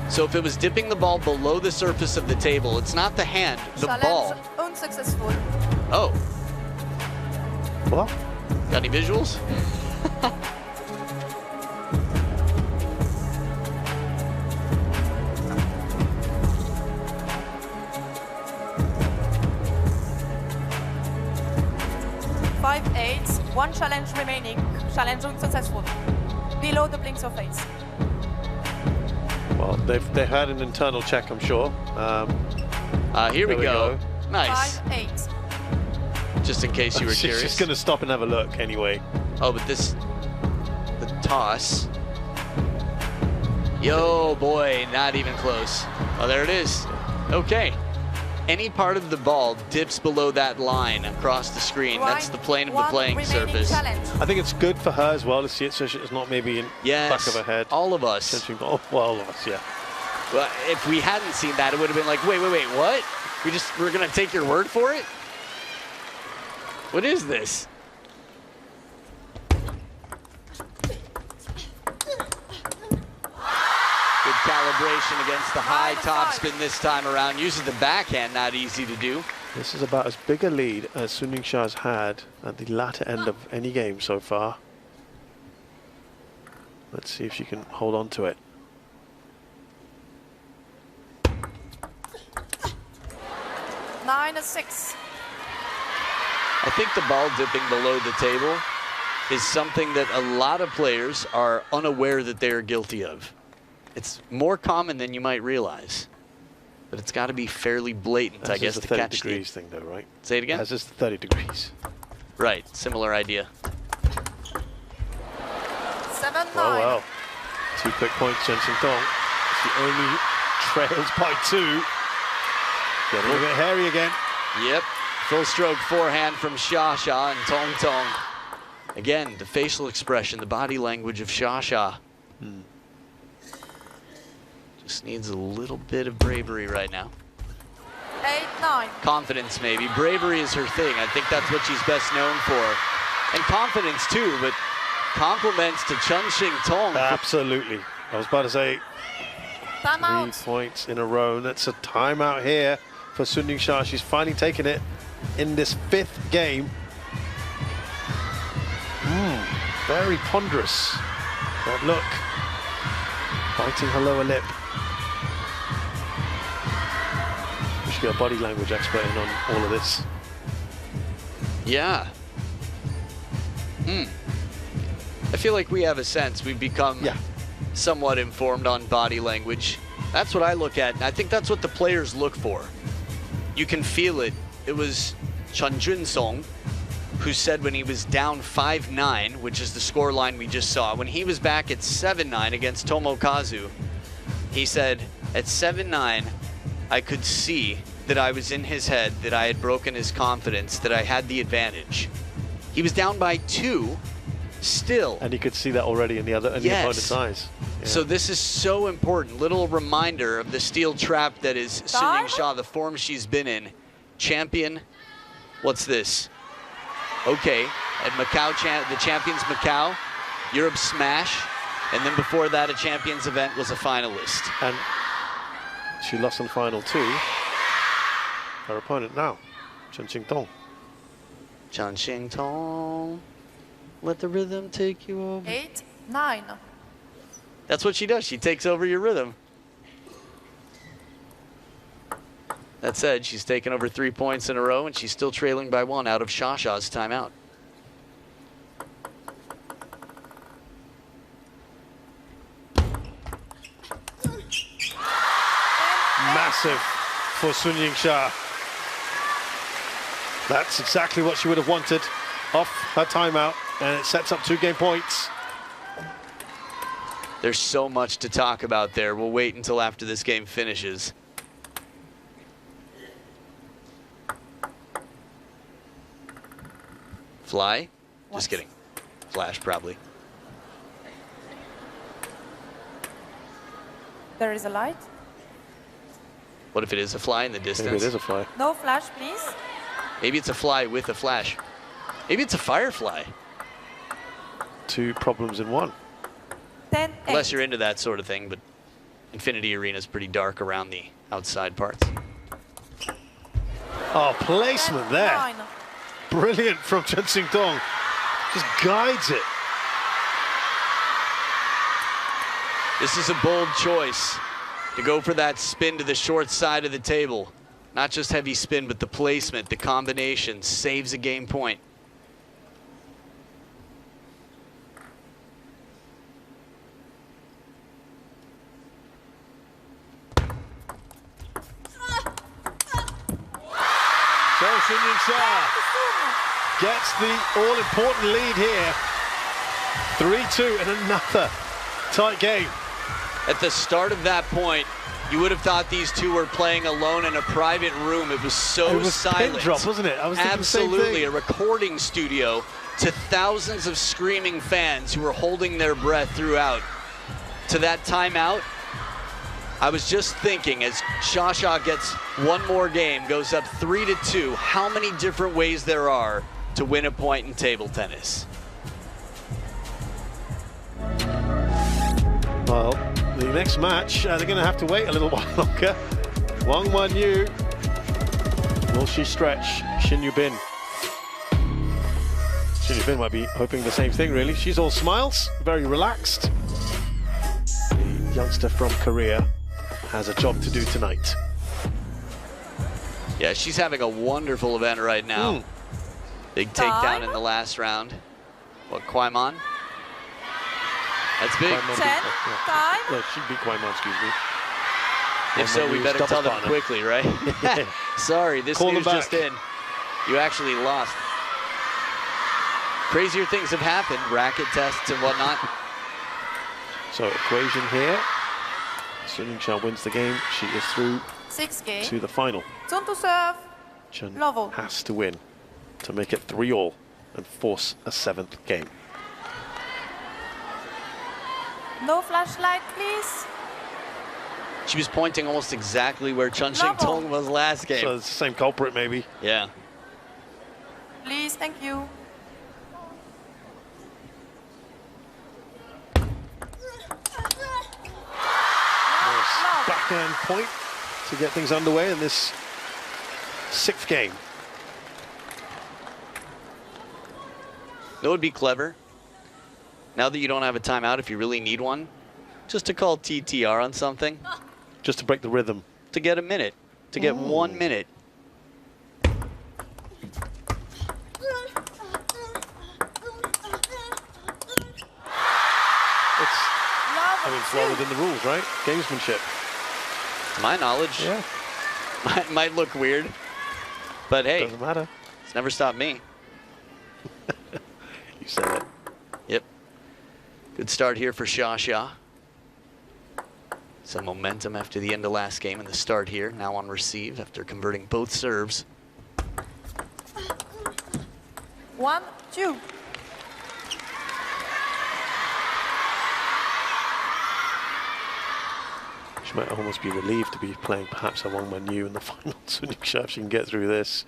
So if it was dipping the ball below the surface of the table, it's not the hand, the Challenge ball. unsuccessful. Oh, Well, got any visuals? Five, 8. One challenge remaining. Challenge unsuccessful. Below the playing surface. well, they've had an internal check, I'm sure. Here we There we go. go. Nice. 5-8. Just in case you were She's curious. just going to stop and have a look anyway. Oh, but the toss. Yo, boy, not even close. Oh, there it is. Okay. Any part of the ball dips below that line across the screen. That's the plane of the One playing remaining surface. Challenge. I think it's good for her as well to see it, so it's not maybe in Yes, back of her head. all of us. Oh, well, all of us, yeah. Well, if we hadn't seen that, it would have been like, wait, what? We're gonna take your word for it? What is this? Good calibration against the high 9-5. topspin this time around. Uses the backhand, not easy to do. This is about as big a lead as Sun Yingsha's had at the latter end of any game so far. Let's see if she can hold on to it. Nine, 6. I think the ball dipping below the table is something that a lot of players are unaware that they are guilty of. It's more common than you might realize, but it's got to be fairly blatant, I As guess, is to the 30 catch degrees thing, though, right? Say it again? As is the 30 degrees. Right, similar idea. 7-9. Oh, well. 2 quick points, Xingtong. She only trails by 2. Getting a bit hairy again. Yep, full stroke forehand from Xia Xia and Tong Tong. Again, the facial expression, the body language of Xia Xia. Just needs a little bit of bravery right now. 8-9. Confidence, maybe. Bravery is her thing. I think that's what she's best known for. And confidence, too, but compliments to Chen Xingtong. Absolutely. I was about to say 3 Timeout. points in a row. That's a timeout here for Sun Yingsha. She's finally taken it in this 5th game. Very ponderous. That look. Biting her lower lip. We should get a body language expert in on all of this. Yeah. I feel like we have a sense. We've become somewhat informed on body language. That's what I look at, and I think that's what the players look for. You can feel it. It was Chen Junsong who said when he was down 5-9, which is the score line we just saw, when he was back at 7-9 against Tomokazu, he said, at 7-9, I could see that I was in his head, that I had broken his confidence, that I had the advantage. He was down by 2 still. And you could see that already in the opponent's eyes. Yeah. So this is so important. Little reminder of the steel trap that is Sun Yingsha, the form she's been in. Champion, what's this? Okay, at Macau, the Champions Macau, Europe Smash, and then before that a Champions event was a finalist. And she lost in the final to her opponent now, Chen Xingtong. Chen Xingtong, let the rhythm take you over. 8-9. That's what she does. She takes over your rhythm. That said, she's taken over 3 points in a row, and she's still trailing by 1 out of Xia Xia's timeout. Massive for Sun Yingsha. That's exactly what she would have wanted off her timeout, and it sets up 2 game points. There's so much to talk about there. We'll wait until after this game finishes. Fly? What? Just kidding. Flash, probably. There is a light. What if it is a fly in the distance? Maybe it is a fly. No flash, please. Maybe it's a fly with a flash. Maybe it's a firefly. 2 problems in 1. 10, 8. Unless you're into that sort of thing, but Infinity Arena is pretty dark around the outside parts. Oh, placement there. 9. Brilliant from Chen Xingtong. Just guides it. This is a bold choice to go for that spin to the short side of the table. Not just heavy spin, but the placement, the combination saves a game point. So Yingsha gets the all-important lead here. 3-2 in another tight game. At the start of that point, you would have thought these two were playing alone in a private room. It was so It was silent. pin drop, wasn't it? I was thinking the same Absolutely, thing. a recording studio to thousands of screaming fans who were holding their breath throughout. To that timeout, I was just thinking, as Xia gets one more game, goes up 3-2, how many different ways there are to win a point in table tennis. Well, the next match, they're going to have to wait a little while longer. Wang Wanyu. Will she stretch Xin Yubin? Xin Yubin might be hoping the same thing, really. She's all smiles, very relaxed. The youngster from Korea has a job to do tonight. Yeah, she's having a wonderful event right now. Big takedown in the last round. What, Kwaiman? That's big. Kwaiman 10, beat- time. No, she beat Kwaiman, excuse me. If so, we Wanyu better double tell them partner. quickly, right? Yeah. Sorry, this Call them news just back. in. You actually lost. Crazier things have happened, racket tests and whatnot. So equation here. Yingsha wins the game. She is through 6 game. to the final. Turn to serve. Chen Lovo. has to win to make it 3-all and force a 7th game. No flashlight, please. She was pointing almost exactly where Chen Xingtong was last game. So it's the same culprit, maybe. Yeah. Please, thank you. Nice backhand point to get things underway in this 6th game. That would be clever. Now that you don't have a timeout, if you really need one, just to call TTR on something, Just to break the rhythm. to get a minute, to get 1 minute. It's well within the rules, right? Gamesmanship. To my knowledge, Yeah, might look weird, but hey, doesn't matter. it's never stopped me. You said it. Yep. Good start here for Xia. Some momentum after the end of last game and the start here. Now on receive after converting both serves. 1, 2. She might almost be relieved to be playing perhaps a Wang Wanyu in the final. So Yingsha, if she can get through this.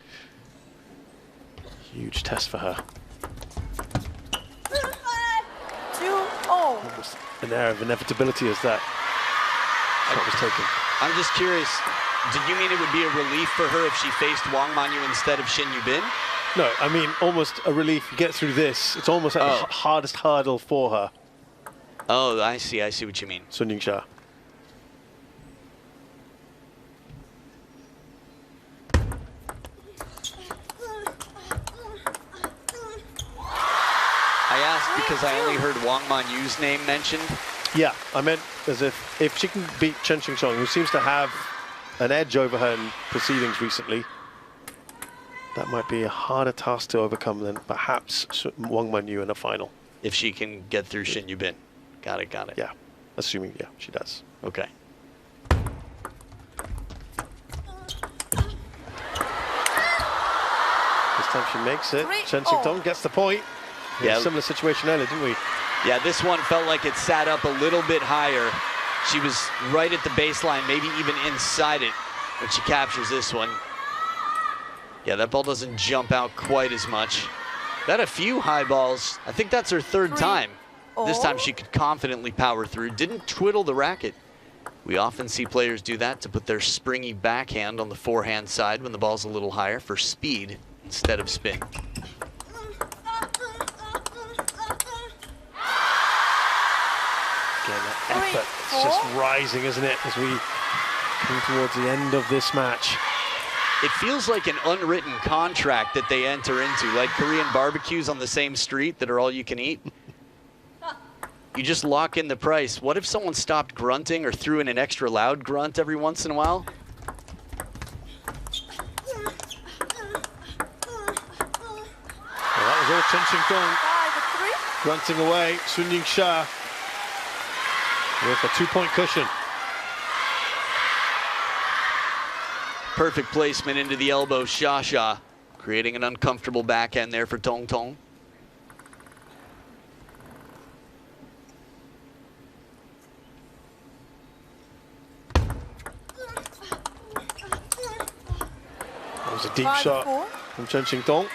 Huge test for her. 2-0. Almost an air of inevitability as that shot was taken. I'm just curious, did you mean it would be a relief for her if she faced Wang Manyu instead of Xin Yubin? No, I mean almost a relief. You get through this. It's almost like the hardest hurdle for her. Oh, I see what you mean. Sun Yingsha. I asked because I only heard Wang Manyu's name mentioned. Yeah, I meant as if she can beat Chen Xingtong, who seems to have an edge over her in proceedings recently, that might be a harder task to overcome than perhaps Wang Manyu in a final. If she can get through Xin Yubin. Got it. Yeah, assuming, yeah, she does. Okay. This time she makes it. 3-0. Chen Xingtong gets the point. Yeah. Similar situation earlier, didn't we? Yeah, this one felt like it sat up a little bit higher. She was right at the baseline, maybe even inside it when she captures this one. Yeah, that ball doesn't jump out quite as much. That a few high balls. I think that's her third time. This time she could confidently power through. Didn't twiddle the racket. We often see players do that to put their springy backhand on the forehand side when the ball's a little higher for speed instead of spin. Again, that effort, it's just rising, isn't it, as we come towards the end of this match. It feels like an unwritten contract that they enter into, like Korean barbecues on the same street that are all you can eat. You just lock in the price. What if someone stopped grunting or threw in an extra loud grunt every once in a while? Well, that was all Chen Xingtong 5-3. grunting away. Yingsha with a 2-point cushion. Perfect placement into the elbow, Xia, creating an uncomfortable backhand there for Tong Tong. That was a deep 5-4. shot from Chen Xingtong.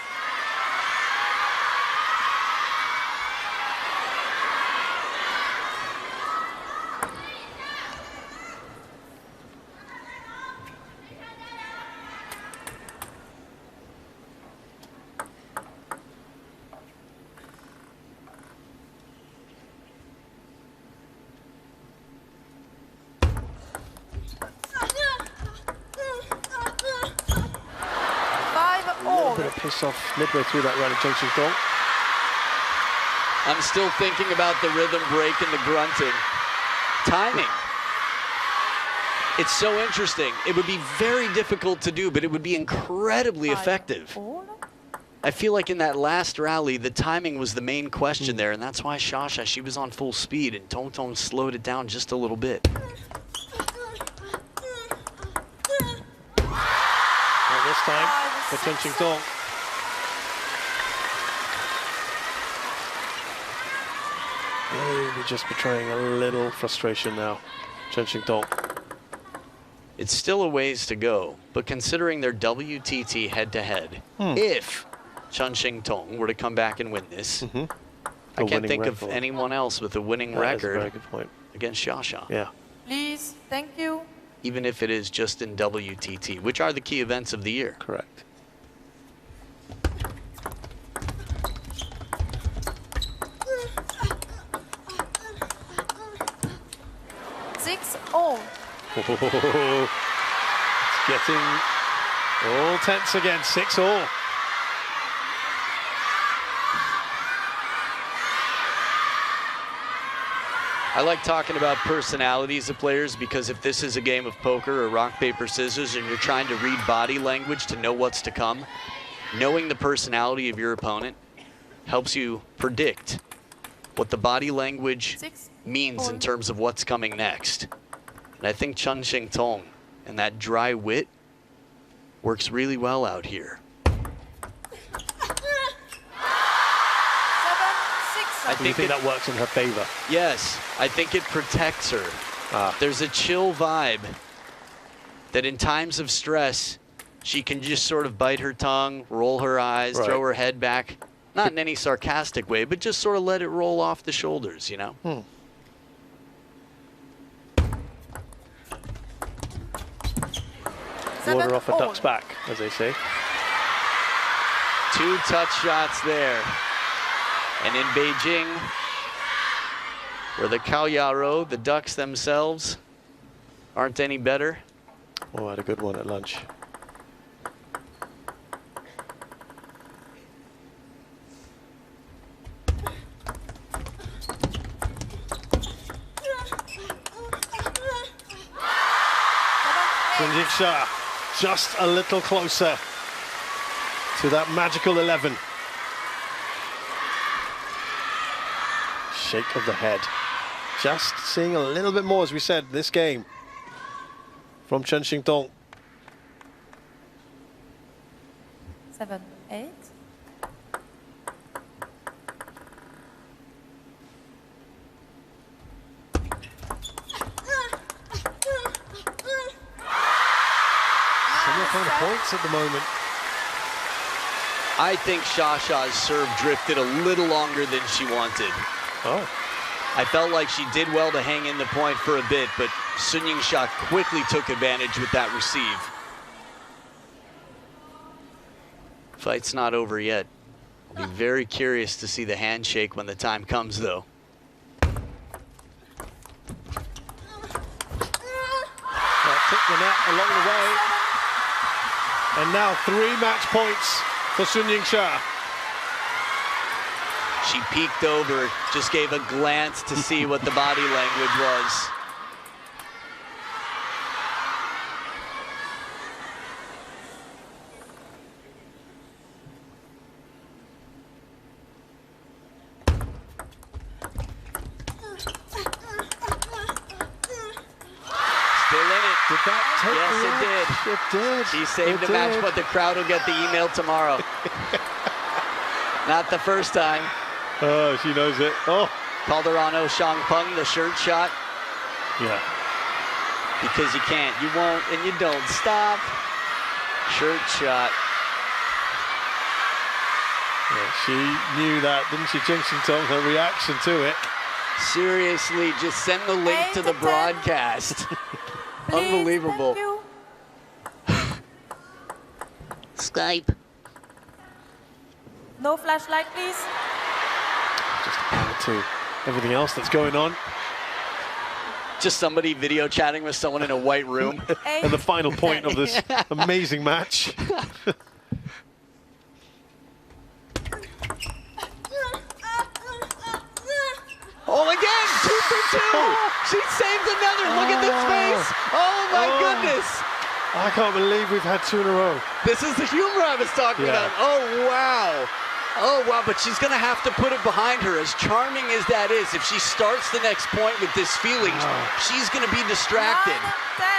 Bit of piss off midway through that run of Chen Xingtong. I'm still thinking about the rhythm break and the grunting. Timing. It's so interesting. It would be very difficult to do, but it would be incredibly effective. 5-4. I feel like in that last rally, the timing was the main question there, and that's why Xia, she was on full speed, and Tong Tong slowed it down just a little bit. Well, this time for Chen Xingtong. Maybe just betraying a little frustration now, Chen Xingtong. It's still a ways to go, but considering their WTT head-to-head, if Chen Xingtong were to come back and win this, I can't think of anyone else with a winning That is a record very good point. against Xia. Yeah. Please, thank you. Even if it is just in WTT, which are the key events of the year. Correct. It's getting all tense again, 6-all. I like talking about personalities of players because if this is a game of poker or rock, paper, scissors and you're trying to read body language to know what's to come, knowing the personality of your opponent helps you predict what the body language means in terms of what's coming next. And I think Chen Xingtong and that dry wit works really well out here. 7-6. Do you think that works in her favor? Yes, I think it protects her. There's a chill vibe that in times of stress, she can just sort of bite her tongue, roll her eyes, throw her head back. Not in any sarcastic way, but just sort of let it roll off the shoulders, you know? Water off a duck's back, as they say. 2 touch shots there. And in Beijing, where the Kaoyaro, the ducks themselves, aren't any better. Oh, I had a good one at lunch. Yingsha just a little closer to that magical 11. Shake of the head. Just seeing a little bit more, as we said, this game from Chen Xingtong. 7, 8. Similar kind of points at the moment. I think Xia serve drifted a little longer than she wanted. Oh. I felt like she did well to hang in the point for a bit, but Yingsha quickly took advantage with that receive. Fight's not over yet. I'll be very curious to see the handshake when the time comes, though. Took the net along the way. And now 3 match points for Yingsha. She peeked over, just gave a glance to see what the body language was. Did that take Yes, it did. She saved the match, but the crowd will get the email tomorrow. Not the first time. Oh, she knows it. Oh. Calderano Shangpeng, the shirt shot. Yeah. Because you can't, you won't, and you don't. Stop. Shirt shot. Yeah, she knew that, didn't she, Xingtong? Her reaction to it. Seriously, just send the link to the broadcast. Unbelievable. Skype. No flashlight, please. Just add to everything else that's going on. Just somebody video chatting with someone in a white room. And the final point of this amazing match. Oh, again, 2 for 2. She saved another. Look at this face. Oh, my goodness. I can't believe we've had 2 in a row. This is the humor I was talking about. Oh, wow. Oh, wow, but she's going to have to put it behind her. As charming as that is, if she starts the next point with this feeling, she's going to be distracted.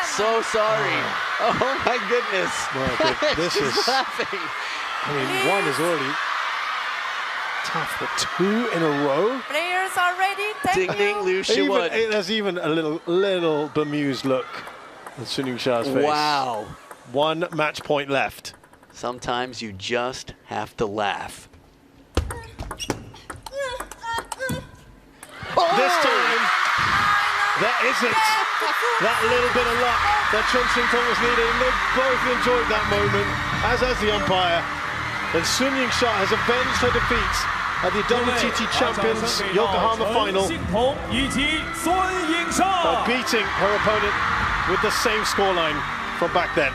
So sorry. Oh, my goodness. Well, this She's is laughing. I mean, 1 is already tough, but 2 in a row? Players are ready. Ding, ding, Liu Shiwen. There's even a little bemused look on Yingsha's face. Wow. 1 match point left. Sometimes you just have to laugh. This time, there isn't that little bit of luck that Xingtong was needed, and they both enjoyed that moment, as has the umpire. And Yingsha has avenged her defeat at the WTT Champions Yokohama final by beating her opponent with the same scoreline from back then.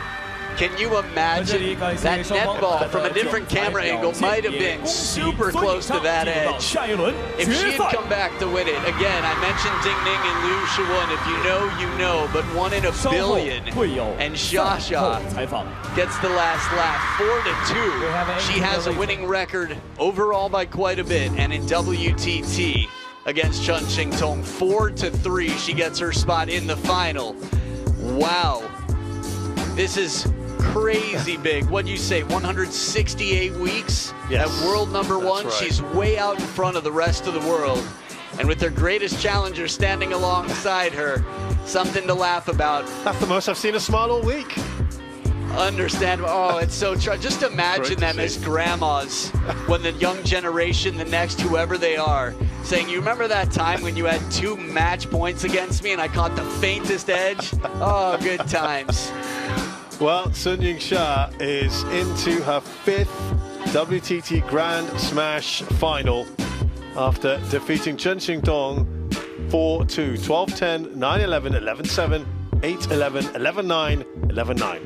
Can you imagine that net ball from a different camera angle might have been super close to that edge. If she had come back to win it, again, I mentioned Ding Ning and Liu Shiwen. If you know, you know, but 1 in a billion. And Xia gets the last laugh, 4-2. She has a winning record overall by quite a bit, and in WTT against Chen Xingtong, 4-3. She gets her spot in the final. Wow. This is crazy big. What'd you say, 168 weeks? Yes, at world number 1, right. She's way out in front of the rest of the world. And with their greatest challenger standing alongside her, something to laugh about. That's the most I've seen her smile all week. Understandable. Oh, it's so true. Just imagine them as grandmas when the young generation, the next whoever they are, saying, you remember that time when you had 2 match points against me and I caught the faintest edge? Oh, good times. Well, Yingsha is into her 5th WTT Grand Smash final after defeating Chen Xingtong 4-2, 12-10, 9-11, 11-7, 8-11, 11-9, 11-9.